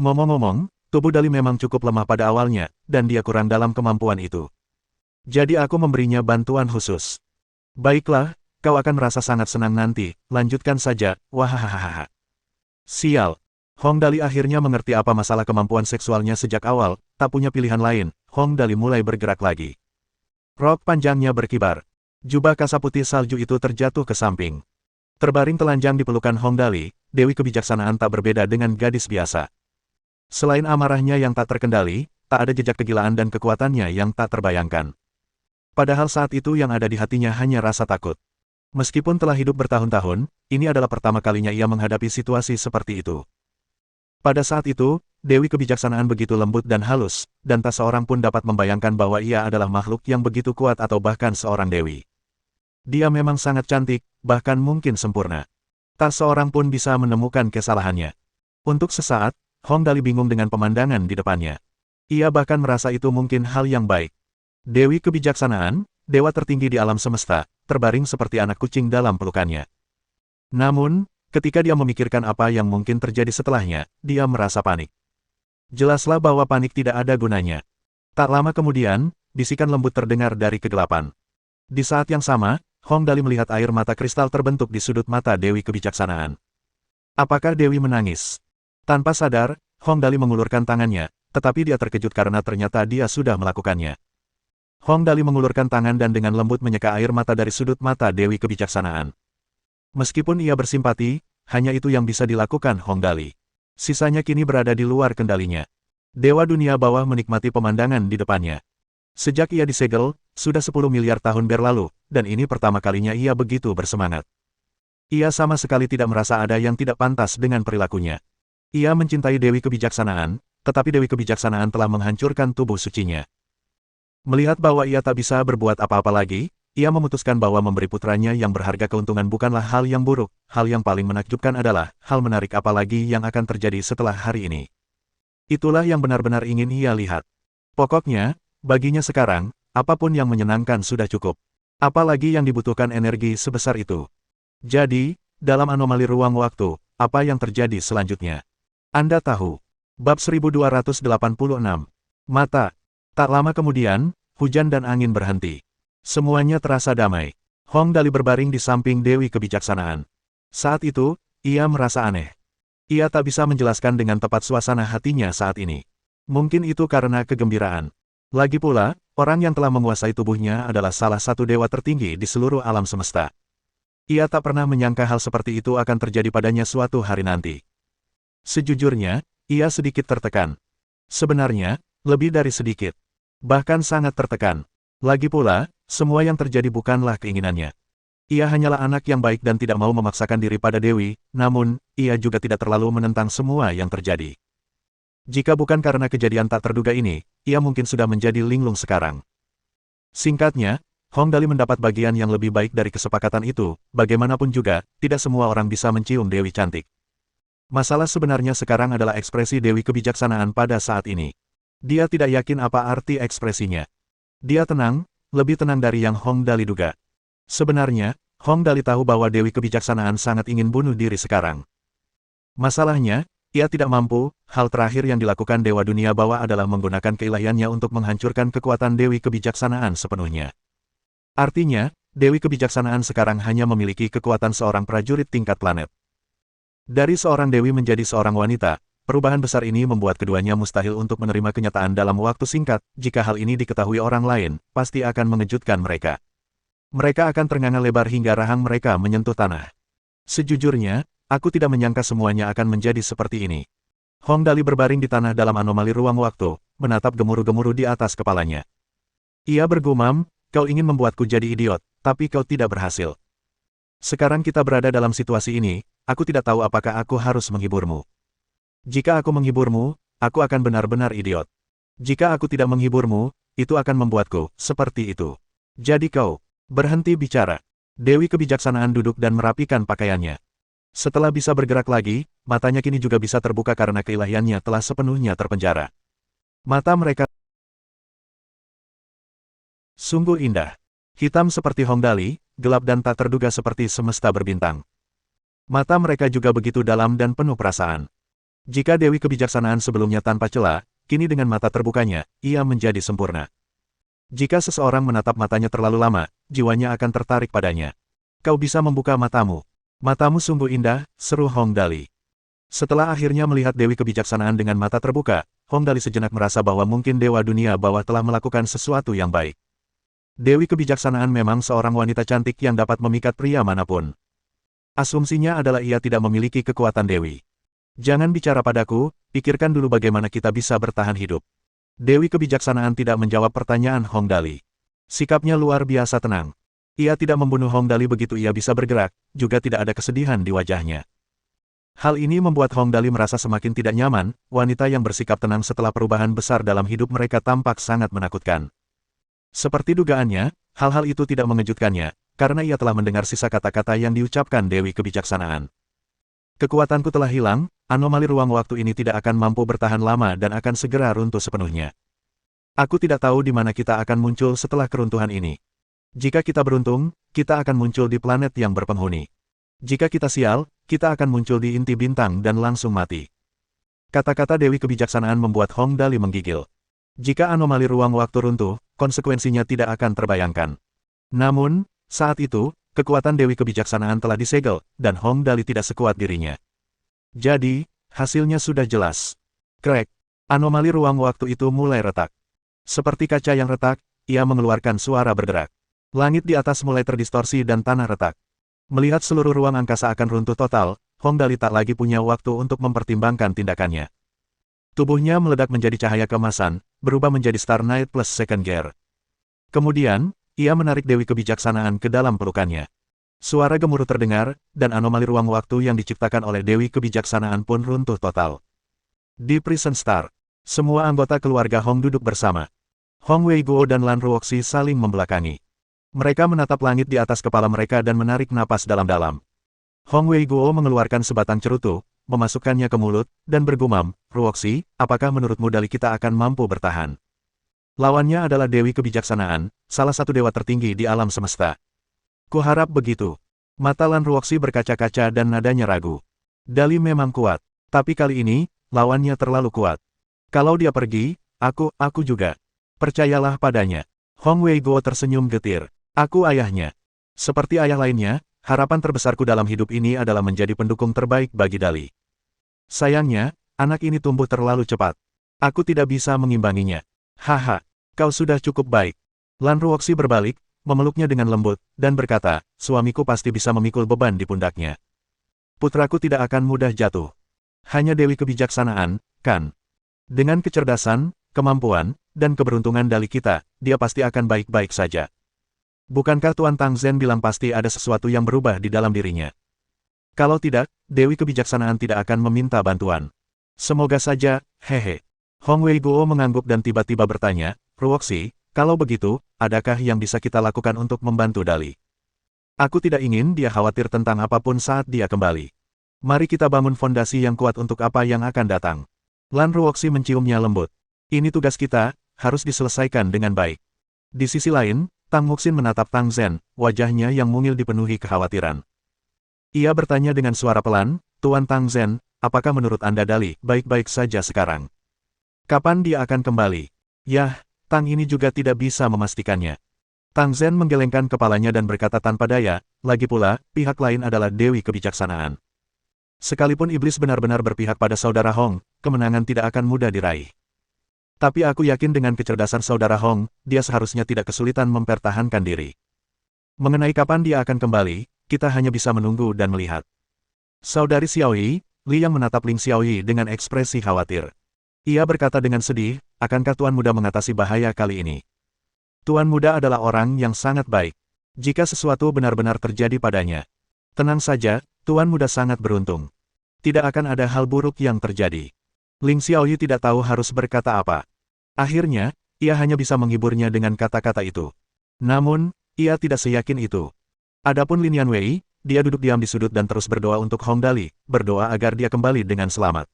Ngomong-ngomong, tubuh Dali memang cukup lemah pada awalnya, dan dia kurang dalam kemampuan itu. Jadi aku memberinya bantuan khusus. Baiklah, kau akan merasa sangat senang nanti, lanjutkan saja, wahahaha. Sial. Hong Dali akhirnya mengerti apa masalah kemampuan seksualnya sejak awal, tak punya pilihan lain, Hong Dali mulai bergerak lagi. Rok panjangnya berkibar. Jubah kasa putih salju itu terjatuh ke samping. Terbaring telanjang di pelukan Hong Dali, Dewi Kebijaksanaan tak berbeda dengan gadis biasa. Selain amarahnya yang tak terkendali, tak ada jejak kegilaan dan kekuatannya yang tak terbayangkan. Padahal saat itu yang ada di hatinya hanya rasa takut. Meskipun telah hidup bertahun-tahun, ini adalah pertama kalinya ia menghadapi situasi seperti itu. Pada saat itu, Dewi Kebijaksanaan begitu lembut dan halus, dan tak seorang pun dapat membayangkan bahwa ia adalah makhluk yang begitu kuat atau bahkan seorang dewi. Dia memang sangat cantik, bahkan mungkin sempurna. Tak seorang pun bisa menemukan kesalahannya. Untuk sesaat, Hong Dali bingung dengan pemandangan di depannya. Ia bahkan merasa itu mungkin hal yang baik. Dewi Kebijaksanaan, dewa tertinggi di alam semesta, terbaring seperti anak kucing dalam pelukannya. Namun, ketika dia memikirkan apa yang mungkin terjadi setelahnya, dia merasa panik. Jelaslah bahwa panik tidak ada gunanya. Tak lama kemudian, bisikan lembut terdengar dari kegelapan. Di saat yang sama, Hong Dali melihat air mata kristal terbentuk di sudut mata Dewi Kebijaksanaan. Apakah Dewi menangis? Tanpa sadar, Hong Dali mengulurkan tangannya, tetapi dia terkejut karena ternyata dia sudah melakukannya. Hong Dali mengulurkan tangan dan dengan lembut menyeka air mata dari sudut mata Dewi Kebijaksanaan. Meskipun ia bersimpati, hanya itu yang bisa dilakukan Hong Dali. Sisanya kini berada di luar kendalinya. Dewa Dunia Bawah menikmati pemandangan di depannya. Sejak ia disegel, sudah 10 miliar tahun berlalu, dan ini pertama kalinya ia begitu bersemangat. Ia sama sekali tidak merasa ada yang tidak pantas dengan perilakunya. Ia mencintai Dewi Kebijaksanaan, tetapi Dewi Kebijaksanaan telah menghancurkan tubuh sucinya. Melihat bahwa ia tak bisa berbuat apa-apa lagi, ia memutuskan bahwa memberi putranya yang berharga keuntungan bukanlah hal yang buruk, hal yang paling menakjubkan adalah, hal menarik apa lagi yang akan terjadi setelah hari ini. Itulah yang benar-benar ingin ia lihat. Pokoknya, baginya sekarang, apapun yang menyenangkan sudah cukup. Apalagi yang dibutuhkan energi sebesar itu. Jadi, dalam anomali ruang waktu, apa yang terjadi selanjutnya? Anda tahu. Bab 1286. Mata. Tak lama kemudian, hujan dan angin berhenti. Semuanya terasa damai. Hong Dali berbaring di samping Dewi Kebijaksanaan. Saat itu, ia merasa aneh. Ia tak bisa menjelaskan dengan tepat suasana hatinya saat ini. Mungkin itu karena kegembiraan. Lagi pula, orang yang telah menguasai tubuhnya adalah salah satu dewa tertinggi di seluruh alam semesta. Ia tak pernah menyangka hal seperti itu akan terjadi padanya suatu hari nanti. Sejujurnya, ia sedikit tertekan. Sebenarnya, lebih dari sedikit. Bahkan sangat tertekan. Lagi pula, semua yang terjadi bukanlah keinginannya. Ia hanyalah anak yang baik dan tidak mau memaksakan diri pada Dewi, namun, ia juga tidak terlalu menentang semua yang terjadi. Jika bukan karena kejadian tak terduga ini, ia mungkin sudah menjadi linglung sekarang. Singkatnya, Hong Dali mendapat bagian yang lebih baik dari kesepakatan itu, bagaimanapun juga, tidak semua orang bisa mencium Dewi cantik. Masalah sebenarnya sekarang adalah ekspresi Dewi Kebijaksanaan pada saat ini. Dia tidak yakin apa arti ekspresinya. Dia tenang, lebih tenang dari yang Hong Dali duga. Sebenarnya, Hong Dali tahu bahwa Dewi Kebijaksanaan sangat ingin bunuh diri sekarang. Masalahnya, Ia tidak mampu, hal terakhir yang dilakukan Dewa Dunia Bawah adalah menggunakan keilahiannya untuk menghancurkan kekuatan Dewi Kebijaksanaan sepenuhnya. Artinya, Dewi Kebijaksanaan sekarang hanya memiliki kekuatan seorang prajurit tingkat planet. Dari seorang Dewi menjadi seorang wanita, perubahan besar ini membuat keduanya mustahil untuk menerima kenyataan dalam waktu singkat. Jika hal ini diketahui orang lain, pasti akan mengejutkan mereka. Mereka akan ternganga lebar hingga rahang mereka menyentuh tanah. Sejujurnya, aku tidak menyangka semuanya akan menjadi seperti ini. Hong Dali berbaring di tanah dalam anomali ruang waktu, menatap gemuruh-gemuruh di atas kepalanya. Ia bergumam, kau ingin membuatku jadi idiot, tapi kau tidak berhasil. Sekarang kita berada dalam situasi ini, aku tidak tahu apakah aku harus menghiburmu. Jika aku menghiburmu, aku akan benar-benar idiot. Jika aku tidak menghiburmu, itu akan membuatku seperti itu. Jadi kau, berhenti bicara. Dewi Kebijaksanaan duduk dan merapikan pakaiannya. Setelah bisa bergerak lagi, matanya kini juga bisa terbuka karena keilahiannya telah sepenuhnya terpenjara. Mata mereka sungguh indah. Hitam seperti Hong Dali, gelap dan tak terduga seperti semesta berbintang. Mata mereka juga begitu dalam dan penuh perasaan. Jika Dewi Kebijaksanaan sebelumnya tanpa celah, kini dengan mata terbukanya, ia menjadi sempurna. Jika seseorang menatap matanya terlalu lama, jiwanya akan tertarik padanya. Kau bisa membuka matamu. Matamu sungguh indah, seru Hong Dali. Setelah akhirnya melihat Dewi Kebijaksanaan dengan mata terbuka, Hong Dali sejenak merasa bahwa mungkin Dewa Dunia Bawah telah melakukan sesuatu yang baik. Dewi Kebijaksanaan memang seorang wanita cantik yang dapat memikat pria manapun. Asumsinya adalah ia tidak memiliki kekuatan Dewi. Jangan bicara padaku, pikirkan dulu bagaimana kita bisa bertahan hidup. Dewi Kebijaksanaan tidak menjawab pertanyaan Hong Dali. Sikapnya luar biasa tenang. Ia tidak membunuh Hong Dali begitu ia bisa bergerak, juga tidak ada kesedihan di wajahnya. Hal ini membuat Hong Dali merasa semakin tidak nyaman, wanita yang bersikap tenang setelah perubahan besar dalam hidup mereka tampak sangat menakutkan. Seperti dugaannya, hal-hal itu tidak mengejutkannya, karena ia telah mendengar sisa kata-kata yang diucapkan Dewi Kebijaksanaan. Kekuatanku telah hilang, anomali ruang waktu ini tidak akan mampu bertahan lama dan akan segera runtuh sepenuhnya. Aku tidak tahu di mana kita akan muncul setelah keruntuhan ini. Jika kita beruntung, kita akan muncul di planet yang berpenghuni. Jika kita sial, kita akan muncul di inti bintang dan langsung mati. Kata-kata Dewi Kebijaksanaan membuat Hong Dali menggigil. Jika anomali ruang waktu runtuh, konsekuensinya tidak akan terbayangkan. Namun, saat itu, kekuatan Dewi Kebijaksanaan telah disegel, dan Hong Dali tidak sekuat dirinya. Jadi, hasilnya sudah jelas. Krek, anomali ruang waktu itu mulai retak. Seperti kaca yang retak, ia mengeluarkan suara berderak. Langit di atas mulai terdistorsi dan tanah retak. Melihat seluruh ruang angkasa akan runtuh total, Hong Dali tak lagi punya waktu untuk mempertimbangkan tindakannya. Tubuhnya meledak menjadi cahaya keemasan, berubah menjadi Star Knight plus Second Gear. Kemudian, ia menarik Dewi Kebijaksanaan ke dalam pelukannya. Suara gemuruh terdengar, dan anomali ruang waktu yang diciptakan oleh Dewi Kebijaksanaan pun runtuh total. Di Prison Star, semua anggota keluarga Hong duduk bersama. Hong Weiguo dan Lan Ruoxi saling membelakangi. Mereka menatap langit di atas kepala mereka dan menarik napas dalam-dalam. Hong Weiguo mengeluarkan sebatang cerutu, memasukkannya ke mulut, dan bergumam, Ruoxi, apakah menurutmu Dali kita akan mampu bertahan? Lawannya adalah Dewi Kebijaksanaan, salah satu dewa tertinggi di alam semesta. Kuharap begitu. Mata Lan Ruoxi berkaca-kaca dan nadanya ragu. Dali memang kuat, tapi kali ini, lawannya terlalu kuat. Kalau dia pergi, aku juga. Percayalah padanya. Hong Weiguo tersenyum getir. Aku ayahnya. Seperti ayah lainnya, harapan terbesarku dalam hidup ini adalah menjadi pendukung terbaik bagi Dali. Sayangnya, anak ini tumbuh terlalu cepat. Aku tidak bisa mengimbanginya. Haha, kau sudah cukup baik. Lan Ruoxi berbalik, memeluknya dengan lembut, dan berkata, suamiku pasti bisa memikul beban di pundaknya. Putraku tidak akan mudah jatuh. Hanya Dewi Kebijaksanaan, kan? Dengan kecerdasan, kemampuan, dan keberuntungan Dali kita, dia pasti akan baik-baik saja. Bukankah Tuan Tang Zhen bilang pasti ada sesuatu yang berubah di dalam dirinya? Kalau tidak, Dewi Kebijaksanaan tidak akan meminta bantuan. Semoga saja, hehe. Hong Weiguo mengangguk dan tiba-tiba bertanya, Ruoxi, kalau begitu, adakah yang bisa kita lakukan untuk membantu Dali? Aku tidak ingin dia khawatir tentang apapun saat dia kembali. Mari kita bangun fondasi yang kuat untuk apa yang akan datang. Lan Ruoxi menciumnya lembut. Ini tugas kita, harus diselesaikan dengan baik. Di sisi lain, Tang Muxin menatap Tang Zhen, wajahnya yang mungil dipenuhi kekhawatiran. Ia bertanya dengan suara pelan, Tuan Tang Zhen, apakah menurut Anda Dali baik-baik saja sekarang? Kapan dia akan kembali? Yah, Tang ini juga tidak bisa memastikannya. Tang Zhen menggelengkan kepalanya dan berkata tanpa daya, lagi pula, pihak lain adalah Dewi Kebijaksanaan. Sekalipun iblis benar-benar berpihak pada saudara Hong, kemenangan tidak akan mudah diraih. Tapi aku yakin dengan kecerdasan saudara Hong, dia seharusnya tidak kesulitan mempertahankan diri. Mengenai kapan dia akan kembali, kita hanya bisa menunggu dan melihat. Saudari Xiaoyi, Li yang menatap Ling Xiaoyi dengan ekspresi khawatir. Ia berkata dengan sedih, akankah Tuan Muda mengatasi bahaya kali ini? Tuan Muda adalah orang yang sangat baik. Jika sesuatu benar-benar terjadi padanya, tenang saja, Tuan Muda sangat beruntung. Tidak akan ada hal buruk yang terjadi. Ling Xiaoyi tidak tahu harus berkata apa. Akhirnya, ia hanya bisa menghiburnya dengan kata-kata itu. Namun, ia tidak seyakin itu. Adapun Lin Yanwei, dia duduk diam di sudut dan terus berdoa untuk Hong Dali, berdoa agar dia kembali dengan selamat.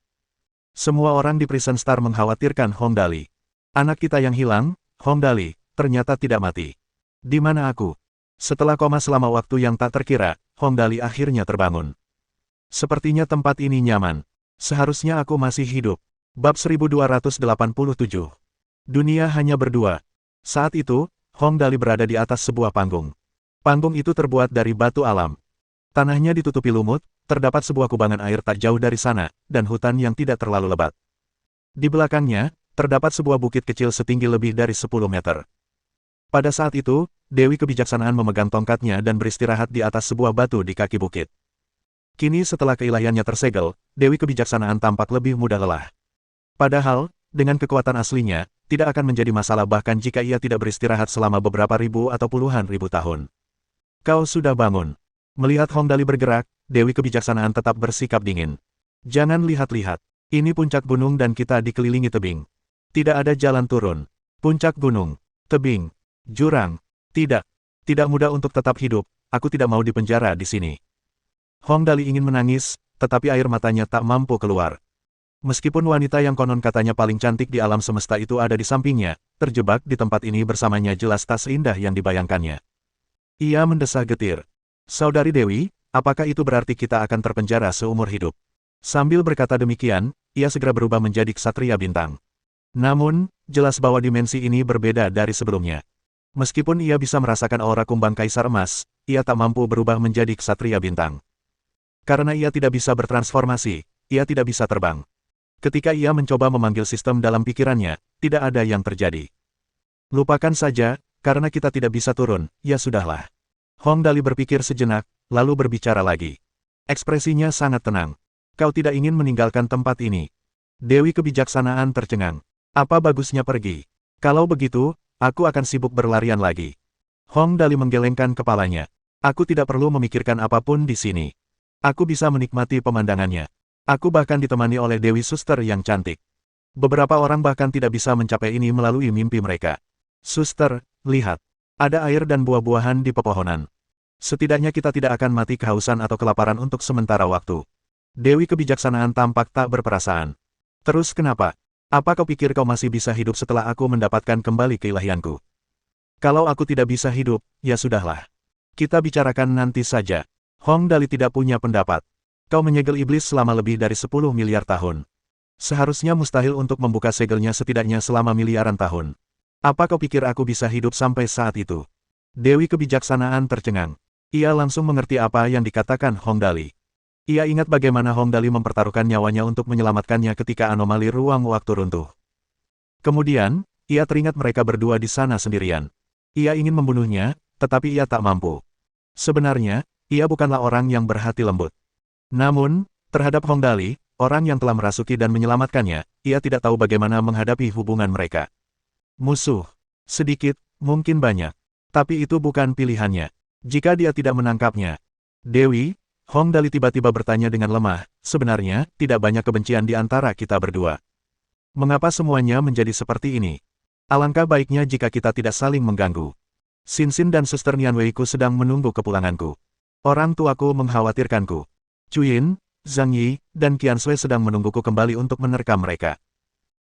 Semua orang di Prison Star mengkhawatirkan Hong Dali. Anak kita yang hilang, Hong Dali, ternyata tidak mati. Di mana aku? Setelah koma selama waktu yang tak terkira, Hong Dali akhirnya terbangun. Sepertinya tempat ini nyaman. Seharusnya aku masih hidup. Bab 1287. Dunia hanya berdua. Saat itu, Hong Dali berada di atas sebuah panggung. Panggung itu terbuat dari batu alam. Tanahnya ditutupi lumut, terdapat sebuah kubangan air tak jauh dari sana, dan hutan yang tidak terlalu lebat. Di belakangnya, terdapat sebuah bukit kecil setinggi lebih dari 10 meter. Pada saat itu, Dewi Kebijaksanaan memegang tongkatnya dan beristirahat di atas sebuah batu di kaki bukit. Kini setelah keilahiannya tersegel, Dewi Kebijaksanaan tampak lebih mudah lelah. Padahal, dengan kekuatan aslinya, tidak akan menjadi masalah bahkan jika ia tidak beristirahat selama beberapa ribu atau puluhan ribu tahun. Kau sudah bangun. Melihat Hong Dali bergerak, Dewi Kebijaksanaan tetap bersikap dingin. Jangan lihat-lihat. Ini puncak gunung dan kita dikelilingi tebing. Tidak ada jalan turun. Puncak gunung, tebing, jurang. Tidak. Tidak mudah untuk tetap hidup, aku tidak mau dipenjara di sini. Hong Dali ingin menangis, tetapi air matanya tak mampu keluar. Meskipun wanita yang konon katanya paling cantik di alam semesta itu ada di sampingnya, terjebak di tempat ini bersamanya jelas tak seindah yang dibayangkannya. Ia mendesah getir. Saudari Dewi, apakah itu berarti kita akan terpenjara seumur hidup? Sambil berkata demikian, ia segera berubah menjadi ksatria bintang. Namun, jelas bahwa dimensi ini berbeda dari sebelumnya. Meskipun ia bisa merasakan aura kumbang kaisar emas, ia tak mampu berubah menjadi ksatria bintang. Karena ia tidak bisa bertransformasi, ia tidak bisa terbang. Ketika ia mencoba memanggil sistem dalam pikirannya, tidak ada yang terjadi. Lupakan saja, karena kita tidak bisa turun, ya sudahlah. Hong Dali berpikir sejenak, lalu berbicara lagi. Ekspresinya sangat tenang. Kau tidak ingin meninggalkan tempat ini. Dewi Kebijaksanaan tercengang. Apa bagusnya pergi? Kalau begitu, aku akan sibuk berlarian lagi. Hong Dali menggelengkan kepalanya. Aku tidak perlu memikirkan apapun di sini. Aku bisa menikmati pemandangannya. Aku bahkan ditemani oleh Dewi Suster yang cantik. Beberapa orang bahkan tidak bisa mencapai ini melalui mimpi mereka. Suster, lihat. Ada air dan buah-buahan di pepohonan. Setidaknya kita tidak akan mati kehausan atau kelaparan untuk sementara waktu. Dewi Kebijaksanaan tampak tak berperasaan. Terus kenapa? Apa kau pikir kau masih bisa hidup setelah aku mendapatkan kembali keilahianku? Kalau aku tidak bisa hidup, ya sudahlah. Kita bicarakan nanti saja. Hong Dali tidak punya pendapat. Kau menyegel iblis selama lebih dari 10 miliar tahun. Seharusnya mustahil untuk membuka segelnya setidaknya selama miliaran tahun. Apa kau pikir aku bisa hidup sampai saat itu? Dewi Kebijaksanaan tercengang. Ia langsung mengerti apa yang dikatakan Hong Dali. Ia ingat bagaimana Hong Dali mempertaruhkan nyawanya untuk menyelamatkannya ketika anomali ruang waktu runtuh. Kemudian, ia teringat mereka berdua di sana sendirian. Ia ingin membunuhnya, tetapi ia tak mampu. Sebenarnya, ia bukanlah orang yang berhati lembut. Namun, terhadap Hong Dali, orang yang telah merasuki dan menyelamatkannya, ia tidak tahu bagaimana menghadapi hubungan mereka. Musuh. Sedikit, mungkin banyak. Tapi itu bukan pilihannya. Jika dia tidak menangkapnya. Dewi, Hong Dali tiba-tiba bertanya dengan lemah, sebenarnya, tidak banyak kebencian di antara kita berdua. Mengapa semuanya menjadi seperti ini? Alangkah baiknya jika kita tidak saling mengganggu. Xin dan Suster Nianweiku sedang menunggu kepulanganku. Orang tuaku mengkhawatirkanku. Chuyin, Zhang Yi, dan Qian Sui sedang menungguku kembali untuk menerkam mereka.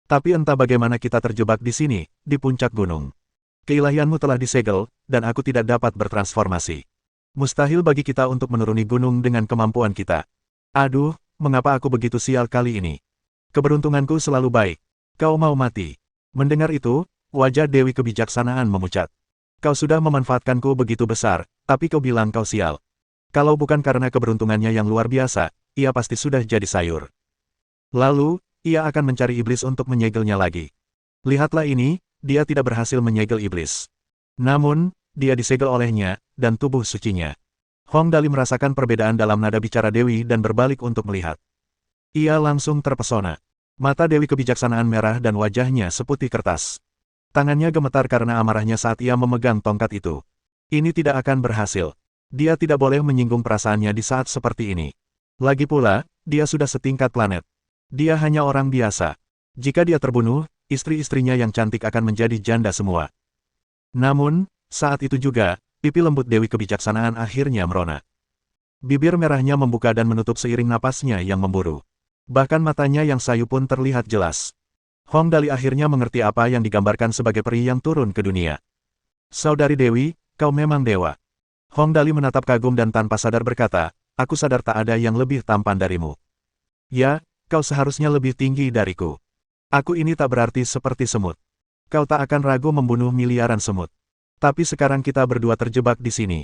Tapi entah bagaimana kita terjebak di sini, di puncak gunung. Keilahianmu telah disegel, dan aku tidak dapat bertransformasi. Mustahil bagi kita untuk menuruni gunung dengan kemampuan kita. Aduh, mengapa aku begitu sial kali ini? Keberuntunganku selalu baik. Kau mau mati. Mendengar itu, wajah Dewi Kebijaksanaan memucat. Kau sudah memanfaatkanku begitu besar, tapi kau bilang kau sial. Kalau bukan karena keberuntungannya yang luar biasa, ia pasti sudah jadi sayur. Lalu, ia akan mencari iblis untuk menyegelnya lagi. Lihatlah ini, dia tidak berhasil menyegel iblis. Namun, dia disegel olehnya, dan tubuh sucinya. Hong Dali merasakan perbedaan dalam nada bicara Dewi dan berbalik untuk melihat. Ia langsung terpesona. Mata Dewi Kebijaksanaan merah dan wajahnya seputih kertas. Tangannya gemetar karena amarahnya saat ia memegang tongkat itu. Ini tidak akan berhasil. Dia tidak boleh menyinggung perasaannya di saat seperti ini. Lagi pula, dia sudah setingkat planet. Dia hanya orang biasa. Jika dia terbunuh, istri-istrinya yang cantik akan menjadi janda semua. Namun, saat itu juga, pipi lembut Dewi Kebijaksanaan akhirnya merona. Bibir merahnya membuka dan menutup seiring napasnya yang memburu. Bahkan matanya yang sayu pun terlihat jelas. Hong Dali akhirnya mengerti apa yang digambarkan sebagai peri yang turun ke dunia. Saudari Dewi, kau memang dewa. Hong Dali menatap kagum dan tanpa sadar berkata, aku sadar tak ada yang lebih tampan darimu. Ya, kau seharusnya lebih tinggi dariku. Aku ini tak berarti seperti semut. Kau tak akan ragu membunuh miliaran semut. Tapi sekarang kita berdua terjebak di sini.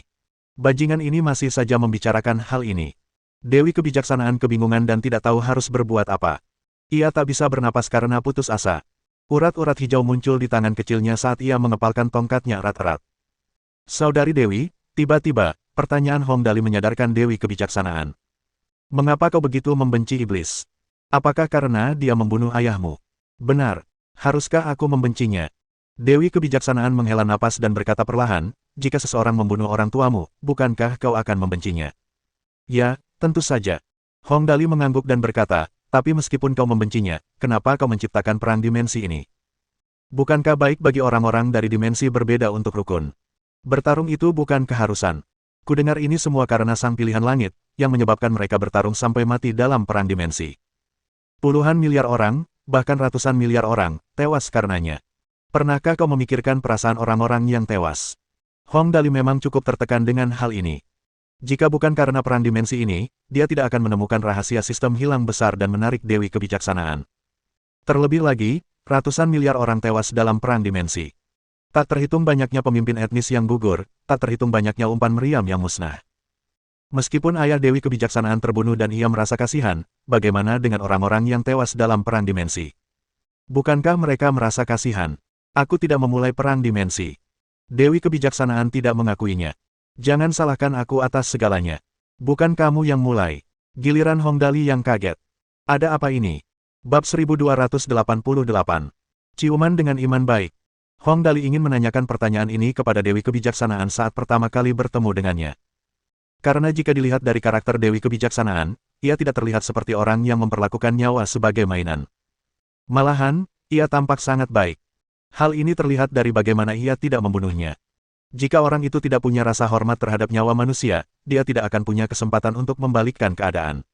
Bajingan ini masih saja membicarakan hal ini. Dewi Kebijaksanaan kebingungan dan tidak tahu harus berbuat apa. Ia tak bisa bernapas karena putus asa. Urat-urat hijau muncul di tangan kecilnya saat ia mengepalkan tongkatnya erat-erat. Saudari Dewi, tiba-tiba, pertanyaan Hong Dali menyadarkan Dewi Kebijaksanaan. Mengapa kau begitu membenci iblis? Apakah karena dia membunuh ayahmu? Benar. Haruskah aku membencinya? Dewi Kebijaksanaan menghela napas dan berkata perlahan, jika seseorang membunuh orang tuamu, bukankah kau akan membencinya? Ya, tentu saja. Hong Dali mengangguk dan berkata, tapi meskipun kau membencinya, kenapa kau menciptakan perang dimensi ini? Bukankah baik bagi orang-orang dari dimensi berbeda untuk rukun? Bertarung itu bukan keharusan. Kudengar ini semua karena sang pilihan langit, yang menyebabkan mereka bertarung sampai mati dalam perang dimensi. Puluhan miliar orang, bahkan ratusan miliar orang, tewas karenanya. Pernahkah kau memikirkan perasaan orang-orang yang tewas? Hong Dali memang cukup tertekan dengan hal ini. Jika bukan karena perang dimensi ini, dia tidak akan menemukan rahasia sistem hilang besar dan menarik Dewi Kebijaksanaan. Terlebih lagi, ratusan miliar orang tewas dalam perang dimensi. Tak terhitung banyaknya pemimpin etnis yang gugur, tak terhitung banyaknya umpan meriam yang musnah. Meskipun ayah Dewi Kebijaksanaan terbunuh dan ia merasa kasihan, bagaimana dengan orang-orang yang tewas dalam perang dimensi? Bukankah mereka merasa kasihan? Aku tidak memulai perang dimensi. Dewi Kebijaksanaan tidak mengakuinya. Jangan salahkan aku atas segalanya. Bukan kamu yang mulai. Giliran Hong Dali yang kaget. Ada apa ini? Bab 1288. Ciuman dengan iman baik. Hong Dali ingin menanyakan pertanyaan ini kepada Dewi Kebijaksanaan saat pertama kali bertemu dengannya. Karena jika dilihat dari karakter Dewi Kebijaksanaan, ia tidak terlihat seperti orang yang memperlakukan nyawa sebagai mainan. Malahan, ia tampak sangat baik. Hal ini terlihat dari bagaimana ia tidak membunuhnya. Jika orang itu tidak punya rasa hormat terhadap nyawa manusia, dia tidak akan punya kesempatan untuk membalikkan keadaan.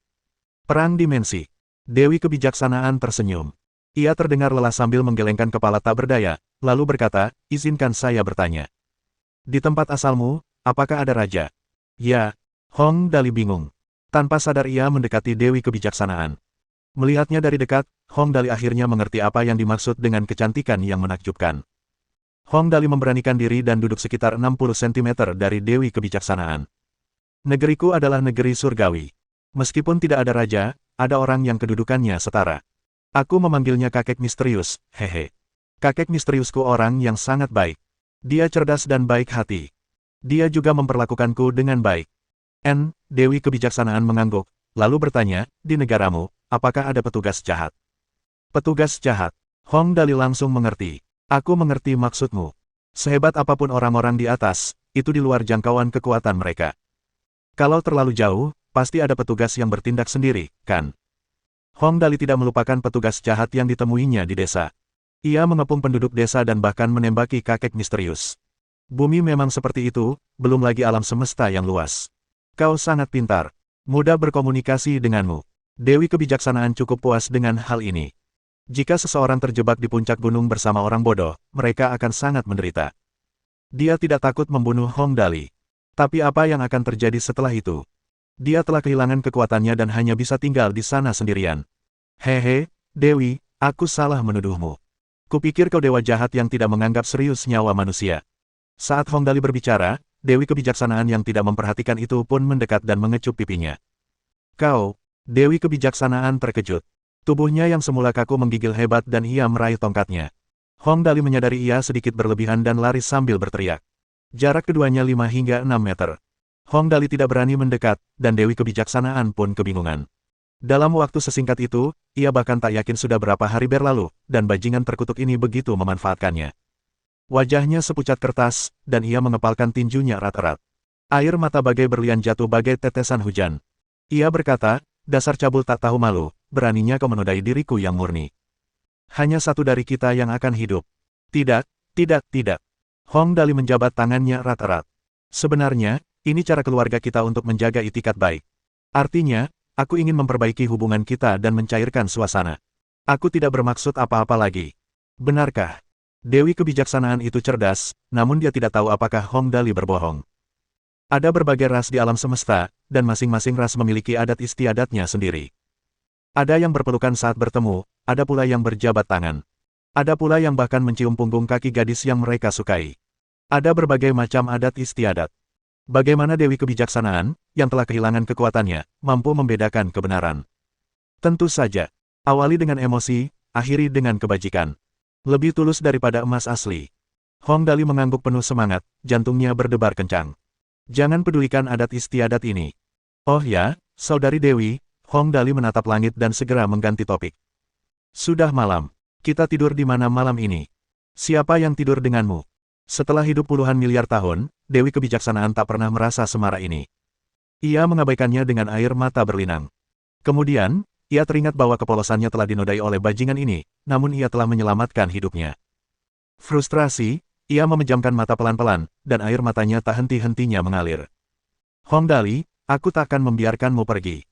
Perang dimensi. Dewi Kebijaksanaan tersenyum. Ia terdengar lelah sambil menggelengkan kepala tak berdaya, lalu berkata, izinkan saya bertanya. Di tempat asalmu, apakah ada raja? Ya, Hong Dali bingung. Tanpa sadar ia mendekati Dewi Kebijaksanaan. Melihatnya dari dekat, Hong Dali akhirnya mengerti apa yang dimaksud dengan kecantikan yang menakjubkan. Hong Dali memberanikan diri dan duduk sekitar 60 cm dari Dewi Kebijaksanaan. Negeriku adalah negeri surgawi. Meskipun tidak ada raja, ada orang yang kedudukannya setara. Aku memanggilnya kakek misterius, hehe. Kakek misteriusku orang yang sangat baik. Dia cerdas dan baik hati. Dia juga memperlakukanku dengan baik. Dewi Kebijaksanaan mengangguk, lalu bertanya, di negaramu, apakah ada petugas jahat? Petugas jahat. Hong Dali langsung mengerti. Aku mengerti maksudmu. Sehebat apapun orang-orang di atas, itu di luar jangkauan kekuatan mereka. Kalau terlalu jauh, pasti ada petugas yang bertindak sendiri, kan? Hong Dali tidak melupakan petugas jahat yang ditemuinya di desa. Ia mengepung penduduk desa dan bahkan menembaki kakek misterius. Bumi memang seperti itu, belum lagi alam semesta yang luas. Kau sangat pintar. Mudah berkomunikasi denganmu. Dewi Kebijaksanaan cukup puas dengan hal ini. Jika seseorang terjebak di puncak gunung bersama orang bodoh, mereka akan sangat menderita. Dia tidak takut membunuh Hong Dali. Tapi apa yang akan terjadi setelah itu? Dia telah kehilangan kekuatannya dan hanya bisa tinggal di sana sendirian. Hehe, Dewi, aku salah menuduhmu. Kupikir kau dewa jahat yang tidak menganggap serius nyawa manusia. Saat Hong Dali berbicara, Dewi Kebijaksanaan yang tidak memperhatikan itu pun mendekat dan mengecup pipinya. Kau, Dewi Kebijaksanaan terkejut. Tubuhnya yang semula kaku menggigil hebat dan ia meraih tongkatnya. Hong Dali menyadari ia sedikit berlebihan dan lari sambil berteriak. Jarak keduanya 5 hingga 6 meter. Hong Dali tidak berani mendekat, dan Dewi Kebijaksanaan pun kebingungan. Dalam waktu sesingkat itu, ia bahkan tak yakin sudah berapa hari berlalu, dan bajingan terkutuk ini begitu memanfaatkannya. Wajahnya sepucat kertas, dan ia mengepalkan tinjunya erat-erat. Air mata bagai berlian jatuh bagai tetesan hujan. Ia berkata, dasar cabul tak tahu malu, beraninya kau menodai diriku yang murni. Hanya satu dari kita yang akan hidup. Tidak, tidak, tidak. Hong Dali menjabat tangannya erat-erat. Sebenarnya, ini cara keluarga kita untuk menjaga itikat baik. Artinya, aku ingin memperbaiki hubungan kita dan mencairkan suasana. Aku tidak bermaksud apa-apa lagi. Benarkah? Dewi Kebijaksanaan itu cerdas, namun dia tidak tahu apakah Hong Dali berbohong. Ada berbagai ras di alam semesta, dan masing-masing ras memiliki adat istiadatnya sendiri. Ada yang berpelukan saat bertemu, ada pula yang berjabat tangan. Ada pula yang bahkan mencium punggung kaki gadis yang mereka sukai. Ada berbagai macam adat istiadat. Bagaimana Dewi Kebijaksanaan, yang telah kehilangan kekuatannya, mampu membedakan kebenaran? Tentu saja. Awali dengan emosi, akhiri dengan kebajikan. Lebih tulus daripada emas asli. Hong Dali mengangguk penuh semangat, jantungnya berdebar kencang. Jangan pedulikan adat istiadat ini. Oh ya, Saudari Dewi, Hong Dali menatap langit dan segera mengganti topik. Sudah malam. Kita tidur di mana malam ini? Siapa yang tidur denganmu? Setelah hidup puluhan miliar tahun, Dewi Kebijaksanaan tak pernah merasa semarak ini. Ia mengabaikannya dengan air mata berlinang. Kemudian, ia teringat bahwa kepolosannya telah dinodai oleh bajingan ini, namun ia telah menyelamatkan hidupnya. Frustrasi, ia memejamkan mata pelan-pelan, dan air matanya tak henti-hentinya mengalir. Hong Dali, aku tak akan membiarkanmu pergi.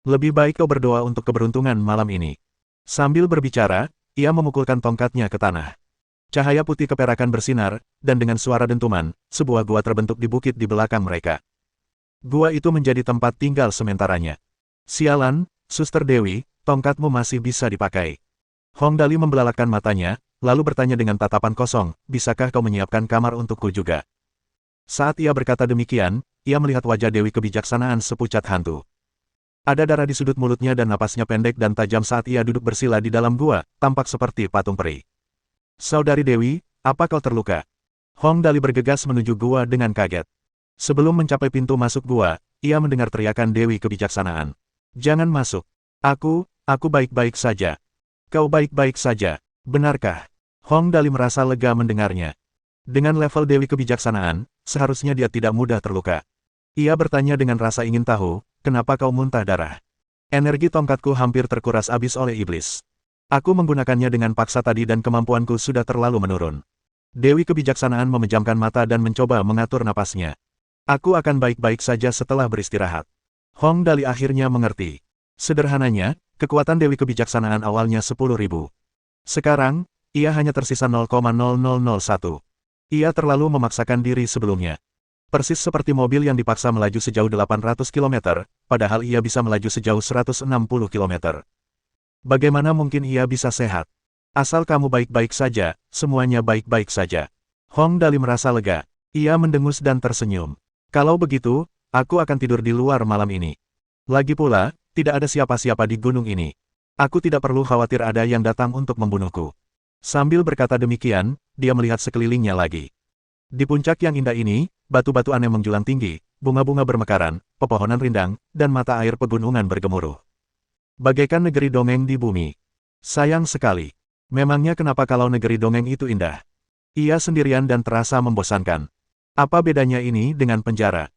Lebih baik kau berdoa untuk keberuntungan malam ini. Sambil berbicara, ia memukulkan tongkatnya ke tanah. Cahaya putih keperakan bersinar, dan dengan suara dentuman, sebuah gua terbentuk di bukit di belakang mereka. Gua itu menjadi tempat tinggal sementaranya. Sialan, Suster Dewi, tongkatmu masih bisa dipakai. Hong Dali membelalakkan matanya, lalu bertanya dengan tatapan kosong, bisakah kau menyiapkan kamar untukku juga? Saat ia berkata demikian, ia melihat wajah Dewi Kebijaksanaan sepucat hantu. Ada darah di sudut mulutnya dan napasnya pendek dan tajam saat ia duduk bersila di dalam gua, tampak seperti patung peri. Saudari Dewi, apa kau terluka? Hong Dali bergegas menuju gua dengan kaget. Sebelum mencapai pintu masuk gua, ia mendengar teriakan Dewi Kebijaksanaan. Jangan masuk. Aku baik-baik saja. Kau baik-baik saja, benarkah? Hong Dali merasa lega mendengarnya. Dengan level Dewi Kebijaksanaan, seharusnya dia tidak mudah terluka. Ia bertanya dengan rasa ingin tahu, kenapa kau muntah darah? Energi tongkatku hampir terkuras habis oleh iblis. Aku menggunakannya dengan paksa tadi dan kemampuanku sudah terlalu menurun. Dewi Kebijaksanaan memejamkan mata dan mencoba mengatur napasnya. Aku akan baik-baik saja setelah beristirahat. Hong Dali akhirnya mengerti. Sederhananya, kekuatan Dewi Kebijaksanaan awalnya 10.000. Sekarang, ia hanya tersisa 0,0001. Ia terlalu memaksakan diri sebelumnya. Persis seperti mobil yang dipaksa melaju sejauh 800 km, padahal ia bisa melaju sejauh 160 km. Bagaimana mungkin ia bisa sehat? Asal kamu baik-baik saja, semuanya baik-baik saja. Hong Dali merasa lega. Ia mendengus dan tersenyum. Kalau begitu, aku akan tidur di luar malam ini. Lagi pula, tidak ada siapa-siapa di gunung ini. Aku tidak perlu khawatir ada yang datang untuk membunuhku. Sambil berkata demikian, dia melihat sekelilingnya lagi. Di puncak yang indah ini, batu-batu aneh menjulang tinggi, bunga-bunga bermekaran, pepohonan rindang, dan mata air pegunungan bergemuruh. Bagaikan negeri dongeng di bumi. Sayang sekali. Memangnya kenapa kalau negeri dongeng itu indah? Ia sendirian dan terasa membosankan. Apa bedanya ini dengan penjara?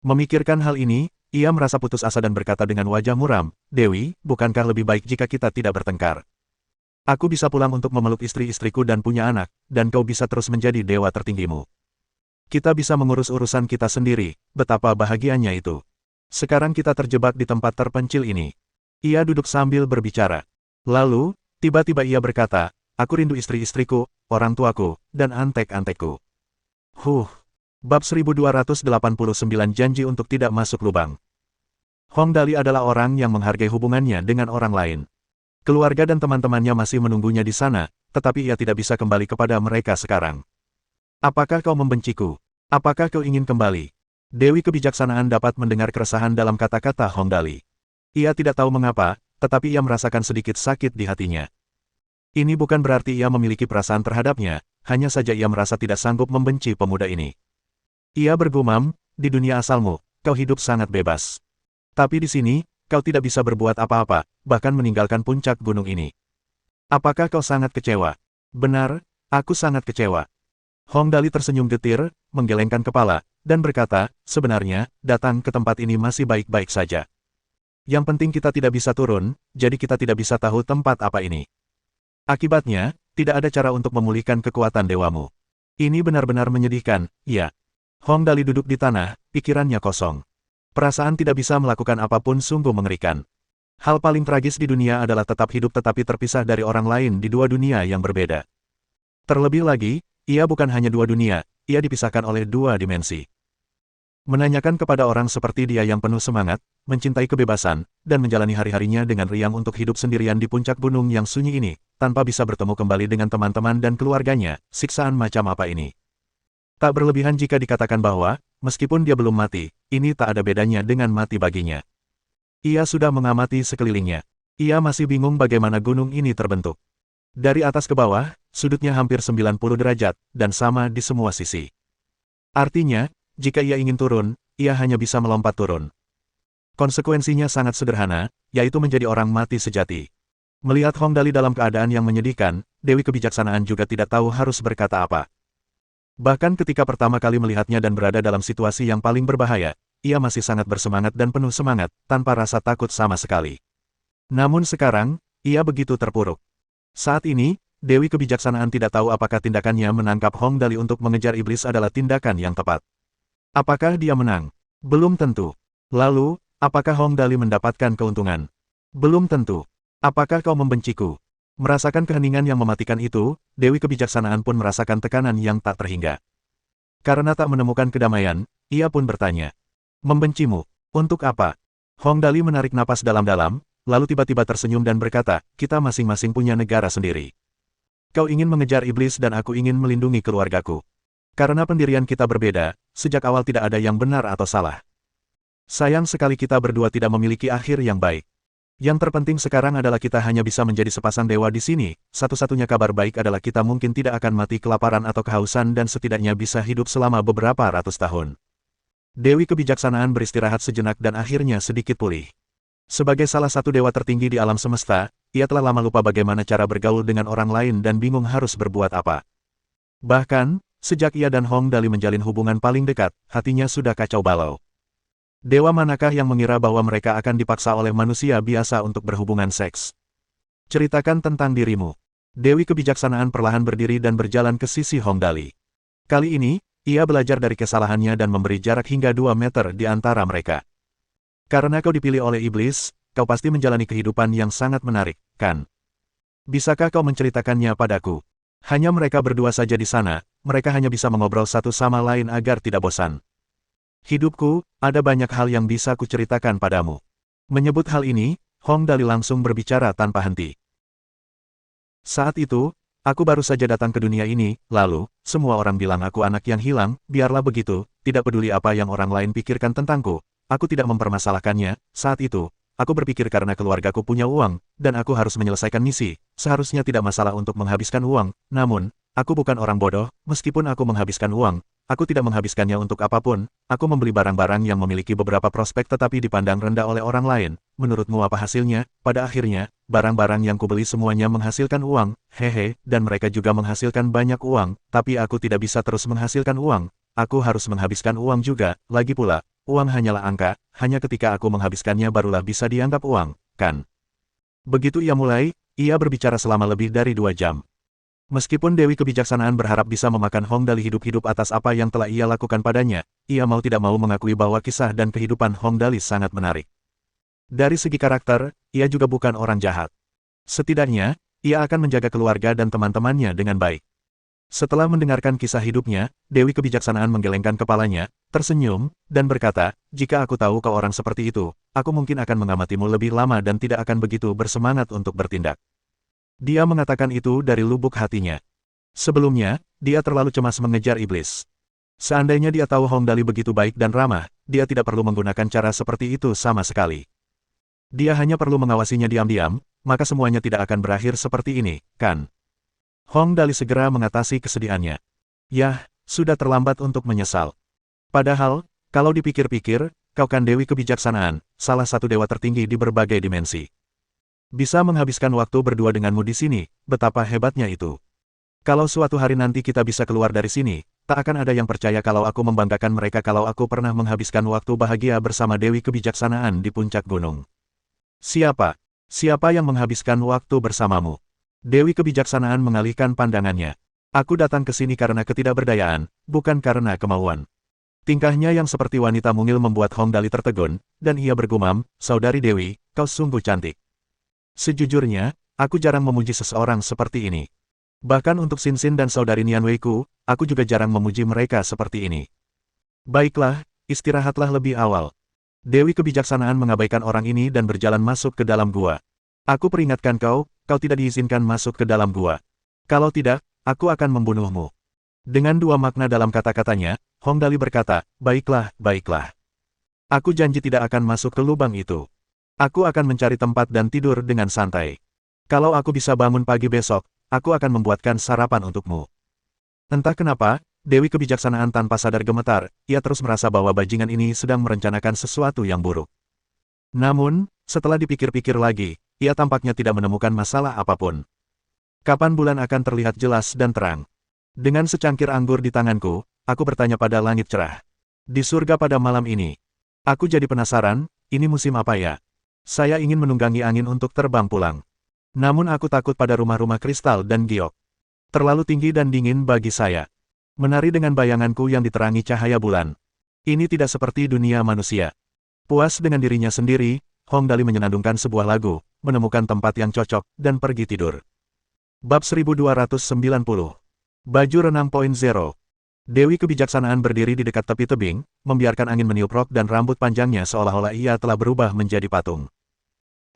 Memikirkan hal ini, ia merasa putus asa dan berkata dengan wajah muram, Dewi, bukankah lebih baik jika kita tidak bertengkar? Aku bisa pulang untuk memeluk istri-istriku dan punya anak, dan kau bisa terus menjadi dewa tertinggimu. Kita bisa mengurus urusan kita sendiri, betapa bahagianya itu. Sekarang kita terjebak di tempat terpencil ini. Ia duduk sambil berbicara. Lalu, tiba-tiba ia berkata, aku rindu istri-istriku, orang tuaku, dan antek-antekku. Bab 1289 janji untuk tidak masuk lubang. Hong Dali adalah orang yang menghargai hubungannya dengan orang lain. Keluarga dan teman-temannya masih menunggunya di sana, tetapi ia tidak bisa kembali kepada mereka sekarang. Apakah kau membenciku? Apakah kau ingin kembali? Dewi Kebijaksanaan dapat mendengar keresahan dalam kata-kata Hong Dali. Ia tidak tahu mengapa, tetapi ia merasakan sedikit sakit di hatinya. Ini bukan berarti ia memiliki perasaan terhadapnya, hanya saja ia merasa tidak sanggup membenci pemuda ini. Ia bergumam, di dunia asalmu, kau hidup sangat bebas. Tapi di sini, kau tidak bisa berbuat apa-apa, bahkan meninggalkan puncak gunung ini. Apakah kau sangat kecewa? Benar, aku sangat kecewa. Hong Dali tersenyum getir, menggelengkan kepala, dan berkata, sebenarnya, datang ke tempat ini masih baik-baik saja. Yang penting kita tidak bisa turun, jadi kita tidak bisa tahu tempat apa ini. Akibatnya, tidak ada cara untuk memulihkan kekuatan dewamu. Ini benar-benar menyedihkan, ya. Hong Dali duduk di tanah, pikirannya kosong. Perasaan tidak bisa melakukan apapun sungguh mengerikan. Hal paling tragis di dunia adalah tetap hidup tetapi terpisah dari orang lain di dua dunia yang berbeda. Terlebih lagi, ia bukan hanya dua dunia, ia dipisahkan oleh dua dimensi. Menanyakan kepada orang seperti dia yang penuh semangat, mencintai kebebasan, dan menjalani hari-harinya dengan riang untuk hidup sendirian di puncak gunung yang sunyi ini, tanpa bisa bertemu kembali dengan teman-teman dan keluarganya, siksaan macam apa ini? Tak berlebihan jika dikatakan bahwa, meskipun dia belum mati, ini tak ada bedanya dengan mati baginya. Ia sudah mengamati sekelilingnya. Ia masih bingung bagaimana gunung ini terbentuk. Dari atas ke bawah, sudutnya hampir 90 derajat, dan sama di semua sisi. Artinya, jika ia ingin turun, ia hanya bisa melompat turun. Konsekuensinya sangat sederhana, yaitu menjadi orang mati sejati. Melihat Hong Dali dalam keadaan yang menyedihkan, Dewi Kebijaksanaan juga tidak tahu harus berkata apa. Bahkan ketika pertama kali melihatnya dan berada dalam situasi yang paling berbahaya, ia masih sangat bersemangat dan penuh semangat, tanpa rasa takut sama sekali. Namun sekarang, ia begitu terpuruk. Saat ini, Dewi Kebijaksanaan tidak tahu apakah tindakannya menangkap Hong Dali untuk mengejar iblis adalah tindakan yang tepat. Apakah dia menang? Belum tentu. Lalu, apakah Hong Dali mendapatkan keuntungan? Belum tentu. Apakah kau membenciku? Merasakan keheningan yang mematikan itu, Dewi Kebijaksanaan pun merasakan tekanan yang tak terhingga. Karena tak menemukan kedamaian, ia pun bertanya. Membencimu? Untuk apa? Hong Dali menarik napas dalam-dalam, lalu tiba-tiba tersenyum dan berkata, kita masing-masing punya negara sendiri. Kau ingin mengejar iblis dan aku ingin melindungi keluargaku. Karena pendirian kita berbeda, sejak awal tidak ada yang benar atau salah. Sayang sekali kita berdua tidak memiliki akhir yang baik. Yang terpenting sekarang adalah kita hanya bisa menjadi sepasang dewa di sini, satu-satunya kabar baik adalah kita mungkin tidak akan mati kelaparan atau kehausan dan setidaknya bisa hidup selama beberapa ratus tahun. Dewi Kebijaksanaan beristirahat sejenak dan akhirnya sedikit pulih. Sebagai salah satu dewa tertinggi di alam semesta, ia telah lama lupa bagaimana cara bergaul dengan orang lain dan bingung harus berbuat apa. Bahkan, sejak ia dan Hong Dali menjalin hubungan paling dekat, hatinya sudah kacau balau. Dewa manakah yang mengira bahwa mereka akan dipaksa oleh manusia biasa untuk berhubungan seks? Ceritakan tentang dirimu. Dewi Kebijaksanaan perlahan berdiri dan berjalan ke sisi Hong Dali. Kali ini, ia belajar dari kesalahannya dan memberi jarak hingga 2 meter di antara mereka. Karena kau dipilih oleh iblis, kau pasti menjalani kehidupan yang sangat menarik, kan? Bisakah kau menceritakannya padaku? Hanya mereka berdua saja di sana, mereka hanya bisa mengobrol satu sama lain agar tidak bosan. Hidupku, ada banyak hal yang bisa kuceritakan padamu. Menyebut hal ini, Hong Dali langsung berbicara tanpa henti. Saat itu, aku baru saja datang ke dunia ini, lalu, semua orang bilang aku anak yang hilang, biarlah begitu, tidak peduli apa yang orang lain pikirkan tentangku, aku tidak mempermasalahkannya, saat itu, aku berpikir karena keluargaku punya uang, dan aku harus menyelesaikan misi, seharusnya tidak masalah untuk menghabiskan uang, namun, aku bukan orang bodoh, meskipun aku menghabiskan uang, aku tidak menghabiskannya untuk apapun, aku membeli barang-barang yang memiliki beberapa prospek tetapi dipandang rendah oleh orang lain, menurutmu apa hasilnya? Pada akhirnya, barang-barang yang kubeli semuanya menghasilkan uang, hehe, dan mereka juga menghasilkan banyak uang, tapi aku tidak bisa terus menghasilkan uang, aku harus menghabiskan uang juga, lagi pula, uang hanyalah angka, hanya ketika aku menghabiskannya barulah bisa dianggap uang, kan? Begitu ia mulai, ia berbicara selama lebih dari 2 jam. Meskipun Dewi Kebijaksanaan berharap bisa memakan Hong Dali hidup-hidup atas apa yang telah ia lakukan padanya, ia mau tidak mau mengakui bahwa kisah dan kehidupan Hong Dali sangat menarik. Dari segi karakter, ia juga bukan orang jahat. Setidaknya, ia akan menjaga keluarga dan teman-temannya dengan baik. Setelah mendengarkan kisah hidupnya, Dewi Kebijaksanaan menggelengkan kepalanya, tersenyum, dan berkata, jika aku tahu kau orang seperti itu, aku mungkin akan mengamatimu lebih lama dan tidak akan begitu bersemangat untuk bertindak. Dia mengatakan itu dari lubuk hatinya. Sebelumnya, dia terlalu cemas mengejar iblis. Seandainya dia tahu Hong Dali begitu baik dan ramah, dia tidak perlu menggunakan cara seperti itu sama sekali. Dia hanya perlu mengawasinya diam-diam, maka semuanya tidak akan berakhir seperti ini, kan? Hong Dali segera mengatasi kesedihannya. Yah, sudah terlambat untuk menyesal. Padahal, kalau dipikir-pikir, kau kan Dewi Kebijaksanaan, salah satu dewa tertinggi di berbagai dimensi. Bisa menghabiskan waktu berdua denganmu di sini, betapa hebatnya itu. Kalau suatu hari nanti kita bisa keluar dari sini, tak akan ada yang percaya kalau aku membanggakan mereka kalau aku pernah menghabiskan waktu bahagia bersama Dewi Kebijaksanaan di puncak gunung. Siapa? Siapa yang menghabiskan waktu bersamamu? Dewi Kebijaksanaan mengalihkan pandangannya. Aku datang ke sini karena ketidakberdayaan, bukan karena kemauan. Tingkahnya yang seperti wanita mungil membuat Hong Dali tertegun, dan ia bergumam, Saudari Dewi, kau sungguh cantik. Sejujurnya, aku jarang memuji seseorang seperti ini. Bahkan untuk Xin Xin dan Saudari Nian Weiku, aku juga jarang memuji mereka seperti ini. Baiklah, istirahatlah lebih awal. Dewi Kebijaksanaan mengabaikan orang ini dan berjalan masuk ke dalam gua. Aku peringatkan kau, kau tidak diizinkan masuk ke dalam gua. Kalau tidak, aku akan membunuhmu. Dengan dua makna dalam kata-katanya, Hong Dali berkata, baiklah, baiklah. Aku janji tidak akan masuk ke lubang itu. Aku akan mencari tempat dan tidur dengan santai. Kalau aku bisa bangun pagi besok, aku akan membuatkan sarapan untukmu. Entah kenapa, Dewi Kebijaksanaan tanpa sadar gemetar, ia terus merasa bahwa bajingan ini sedang merencanakan sesuatu yang buruk. Namun, setelah dipikir-pikir lagi, ia tampaknya tidak menemukan masalah apapun. Kapan bulan akan terlihat jelas dan terang? Dengan secangkir anggur di tanganku, aku bertanya pada langit cerah. Di surga pada malam ini. Aku jadi penasaran, ini musim apa ya? Saya ingin menunggangi angin untuk terbang pulang. Namun aku takut pada rumah-rumah kristal dan giok. Terlalu tinggi dan dingin bagi saya. Menari dengan bayanganku yang diterangi cahaya bulan. Ini tidak seperti dunia manusia. Puas dengan dirinya sendiri, Hong Dali menyenandungkan sebuah lagu, menemukan tempat yang cocok, dan pergi tidur. Bab 1290. Baju renang Point Zero. Dewi Kebijaksanaan berdiri di dekat tepi tebing, membiarkan angin meniup rok dan rambut panjangnya seolah-olah ia telah berubah menjadi patung.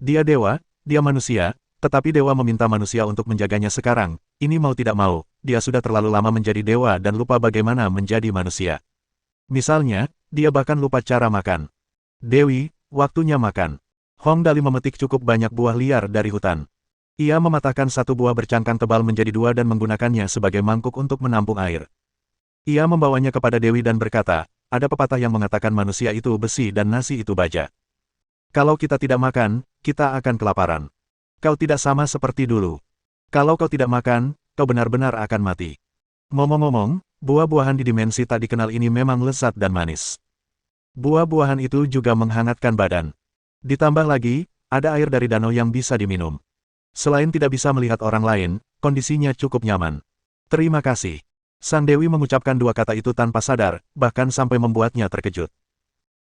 Dia dewa, dia manusia, tetapi dewa meminta manusia untuk menjaganya sekarang, ini mau tidak mau, dia sudah terlalu lama menjadi dewa dan lupa bagaimana menjadi manusia. Misalnya, dia bahkan lupa cara makan. Dewi, waktunya makan. Hong Dali memetik cukup banyak buah liar dari hutan. Ia mematahkan satu buah bercangkang tebal menjadi dua dan menggunakannya sebagai mangkuk untuk menampung air. Ia membawanya kepada Dewi dan berkata, ada pepatah yang mengatakan manusia itu besi dan nasi itu baja. Kalau kita tidak makan, kita akan kelaparan. Kau tidak sama seperti dulu. Kalau kau tidak makan, kau benar-benar akan mati. Ngomong-ngomong, buah-buahan di dimensi tak dikenal ini memang lezat dan manis. Buah-buahan itu juga menghangatkan badan. Ditambah lagi, ada air dari danau yang bisa diminum. Selain tidak bisa melihat orang lain, kondisinya cukup nyaman. Terima kasih. Sang Dewi mengucapkan dua kata itu tanpa sadar, bahkan sampai membuatnya terkejut.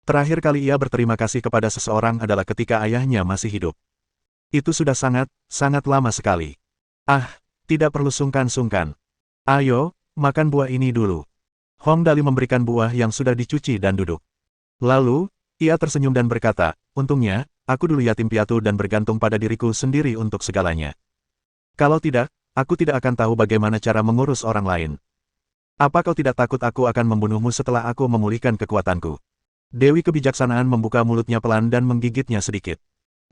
Terakhir kali ia berterima kasih kepada seseorang adalah ketika ayahnya masih hidup. Itu sudah sangat, sangat lama sekali. Ah, tidak perlu sungkan-sungkan. Ayo, makan buah ini dulu. Hong Dali memberikan buah yang sudah dicuci dan duduk. Lalu, ia tersenyum dan berkata, untungnya, aku dulu yatim piatu dan bergantung pada diriku sendiri untuk segalanya. Kalau tidak, aku tidak akan tahu bagaimana cara mengurus orang lain. Apa kau tidak takut aku akan membunuhmu setelah aku memulihkan kekuatanku? Dewi Kebijaksanaan membuka mulutnya pelan dan menggigitnya sedikit.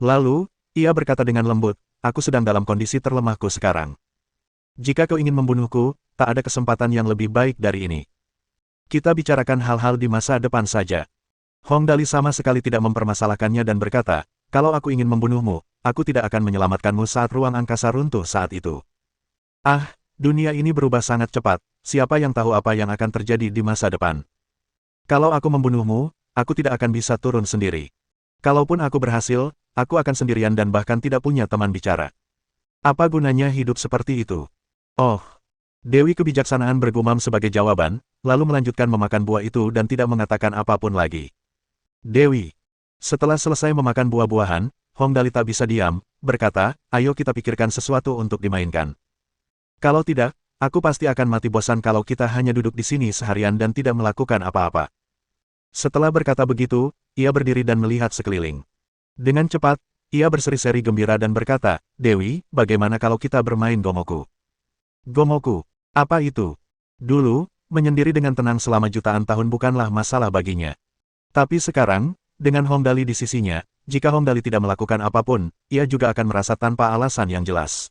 Lalu, ia berkata dengan lembut, aku sedang dalam kondisi terlemahku sekarang. Jika kau ingin membunuhku, tak ada kesempatan yang lebih baik dari ini. Kita bicarakan hal-hal di masa depan saja. Hong Dali sama sekali tidak mempermasalahkannya dan berkata, kalau aku ingin membunuhmu, aku tidak akan menyelamatkanmu saat ruang angkasa runtuh saat itu. Ah, dunia ini berubah sangat cepat, siapa yang tahu apa yang akan terjadi di masa depan. Kalau aku membunuhmu, aku tidak akan bisa turun sendiri. Kalaupun aku berhasil, aku akan sendirian dan bahkan tidak punya teman bicara. Apa gunanya hidup seperti itu? Oh, Dewi Kebijaksanaan bergumam sebagai jawaban, lalu melanjutkan memakan buah itu dan tidak mengatakan apapun lagi. Dewi. Setelah selesai memakan buah-buahan, Hong Dali tak bisa diam, berkata, ayo kita pikirkan sesuatu untuk dimainkan. Kalau tidak, aku pasti akan mati bosan kalau kita hanya duduk di sini seharian dan tidak melakukan apa-apa. Setelah berkata begitu, ia berdiri dan melihat sekeliling. Dengan cepat, ia berseri-seri gembira dan berkata, Dewi, bagaimana kalau kita bermain Gomoku? Gomoku, apa itu? Dulu, menyendiri dengan tenang selama jutaan tahun bukanlah masalah baginya. Tapi sekarang, dengan Hongdali di sisinya, jika Hongdali tidak melakukan apapun, ia juga akan merasa tanpa alasan yang jelas.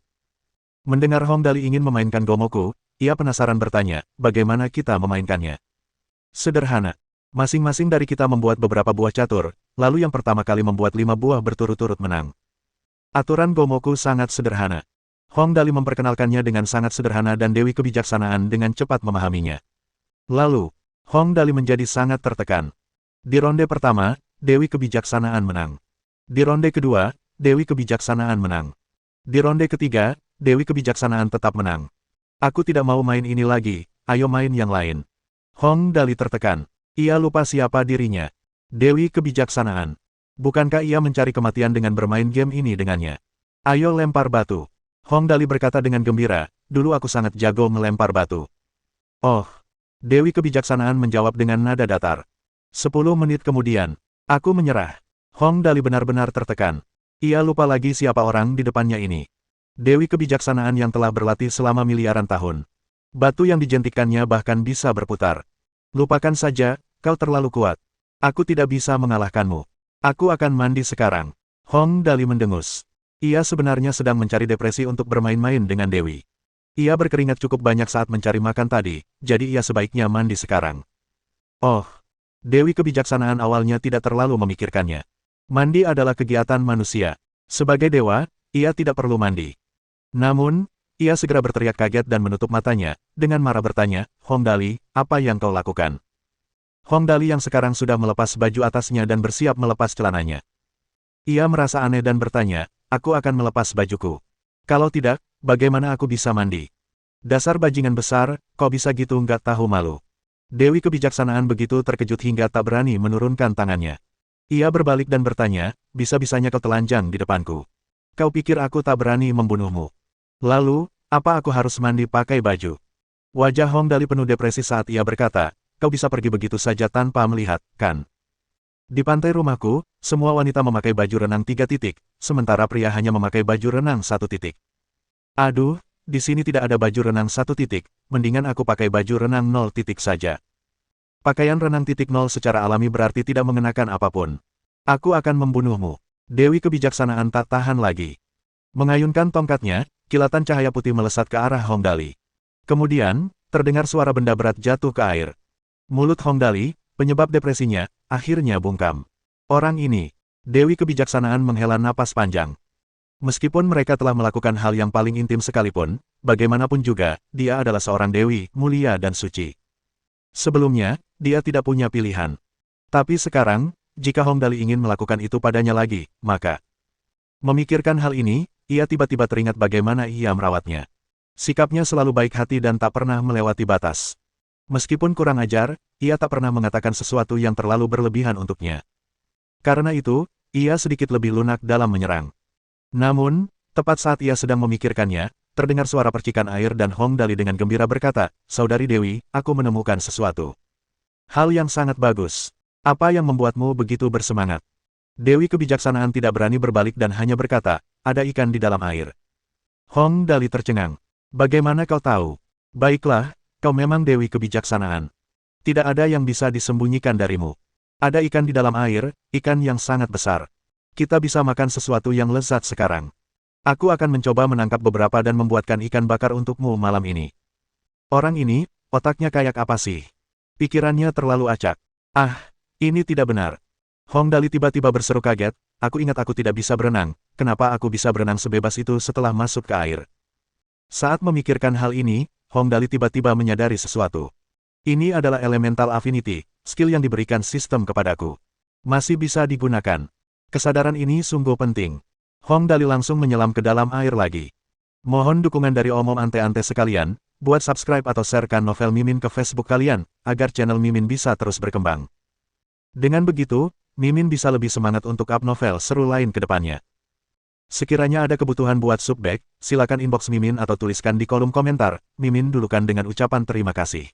Mendengar Hongdali ingin memainkan Gomoku, ia penasaran bertanya, bagaimana kita memainkannya? Sederhana. Masing-masing dari kita membuat beberapa buah catur, lalu yang pertama kali membuat 5 buah berturut-turut menang. Aturan Gomoku sangat sederhana. Hongdali memperkenalkannya dengan sangat sederhana dan Dewi Kebijaksanaan dengan cepat memahaminya. Lalu, Hongdali menjadi sangat tertekan. Di ronde pertama, Dewi Kebijaksanaan menang. Di ronde kedua, Dewi Kebijaksanaan menang. Di ronde ketiga, Dewi Kebijaksanaan tetap menang. Aku tidak mau main ini lagi, ayo main yang lain. Hongdali tertekan. Ia lupa siapa dirinya. Dewi Kebijaksanaan. Bukankah ia mencari kematian dengan bermain game ini dengannya? Ayo lempar batu. Hongdali berkata dengan gembira, dulu aku sangat jago melempar batu. Oh. Dewi Kebijaksanaan menjawab dengan nada datar. 10 menit kemudian, aku menyerah. Hongdali benar-benar tertekan. Ia lupa lagi siapa orang di depannya ini. Dewi Kebijaksanaan yang telah berlatih selama miliaran tahun. Batu yang dijentikkannya bahkan bisa berputar. Lupakan saja, kau terlalu kuat. Aku tidak bisa mengalahkanmu. Aku akan mandi sekarang. Hongdali mendengus. Ia sebenarnya sedang mencari depresi untuk bermain-main dengan Dewi. Ia berkeringat cukup banyak saat mencari makan tadi, jadi ia sebaiknya mandi sekarang. Oh, Dewi Kebijaksanaan awalnya tidak terlalu memikirkannya. Mandi adalah kegiatan manusia. Sebagai dewa, ia tidak perlu mandi. Namun, ia segera berteriak kaget dan menutup matanya, dengan marah bertanya, Hongdali, apa yang kau lakukan? Hongdali yang sekarang sudah melepas baju atasnya dan bersiap melepas celananya. Ia merasa aneh dan bertanya, aku akan melepas bajuku. Kalau tidak, bagaimana aku bisa mandi? Dasar bajingan besar, kau bisa gitu nggak tahu malu. Dewi Kebijaksanaan begitu terkejut hingga tak berani menurunkan tangannya. Ia berbalik dan bertanya, bisa-bisanya kau telanjang di depanku. Kau pikir aku tak berani membunuhmu? Lalu, apa aku harus mandi pakai baju? Wajah Hongdali penuh depresi saat ia berkata, kau bisa pergi begitu saja tanpa melihat, kan? Di pantai rumahku, semua wanita memakai baju renang 3 titik, sementara pria hanya memakai baju renang 1 titik. Aduh, di sini tidak ada baju renang 1 titik, mendingan aku pakai baju renang 0 titik saja. Pakaian renang titik 0 secara alami berarti tidak mengenakan apapun. Aku akan membunuhmu. Dewi Kebijaksanaan tak tahan lagi. Mengayunkan tongkatnya, kilatan cahaya putih melesat ke arah Hongdali. Kemudian, terdengar suara benda berat jatuh ke air. Mulut Hongdali, penyebab depresinya, akhirnya bungkam. Orang ini, Dewi Kebijaksanaan menghela napas panjang. Meskipun mereka telah melakukan hal yang paling intim sekalipun, bagaimanapun juga, dia adalah seorang dewi, mulia dan suci. Sebelumnya, dia tidak punya pilihan. Tapi sekarang, jika Hongdali ingin melakukan itu padanya lagi, maka... Memikirkan hal ini, ia tiba-tiba teringat bagaimana ia merawatnya. Sikapnya selalu baik hati dan tak pernah melewati batas. Meskipun kurang ajar, ia tak pernah mengatakan sesuatu yang terlalu berlebihan untuknya. Karena itu, ia sedikit lebih lunak dalam menyerang. Namun, tepat saat ia sedang memikirkannya, terdengar suara percikan air dan Hongdali dengan gembira berkata, Saudari Dewi, aku menemukan sesuatu. Hal yang sangat bagus. Apa yang membuatmu begitu bersemangat? Dewi Kebijaksanaan tidak berani berbalik dan hanya berkata, ada ikan di dalam air. Hongdali tercengang. Bagaimana kau tahu? Baiklah, kau memang Dewi Kebijaksanaan. Tidak ada yang bisa disembunyikan darimu. Ada ikan di dalam air, ikan yang sangat besar. Kita bisa makan sesuatu yang lezat sekarang. Aku akan mencoba menangkap beberapa dan membuatkan ikan bakar untukmu malam ini. Orang ini, otaknya kayak apa sih? Pikirannya terlalu acak. Ah, ini tidak benar. Hongdali tiba-tiba berseru kaget, aku ingat aku tidak bisa berenang, kenapa aku bisa berenang sebebas itu setelah masuk ke air? Saat memikirkan hal ini, Hongdali tiba-tiba menyadari sesuatu. Ini adalah elemental affinity, skill yang diberikan sistem kepadaku. Masih bisa digunakan. Kesadaran ini sungguh penting. Hongdali langsung menyelam ke dalam air lagi. Mohon dukungan dari omom ante-ante sekalian, buat subscribe atau sharekan novel Mimin ke Facebook kalian, agar channel Mimin bisa terus berkembang. Dengan begitu, Mimin bisa lebih semangat untuk up novel seru lain ke depannya. Sekiranya ada kebutuhan buat sub back, silakan inbox Mimin atau tuliskan di kolom komentar. Mimin dulukan dengan ucapan terima kasih.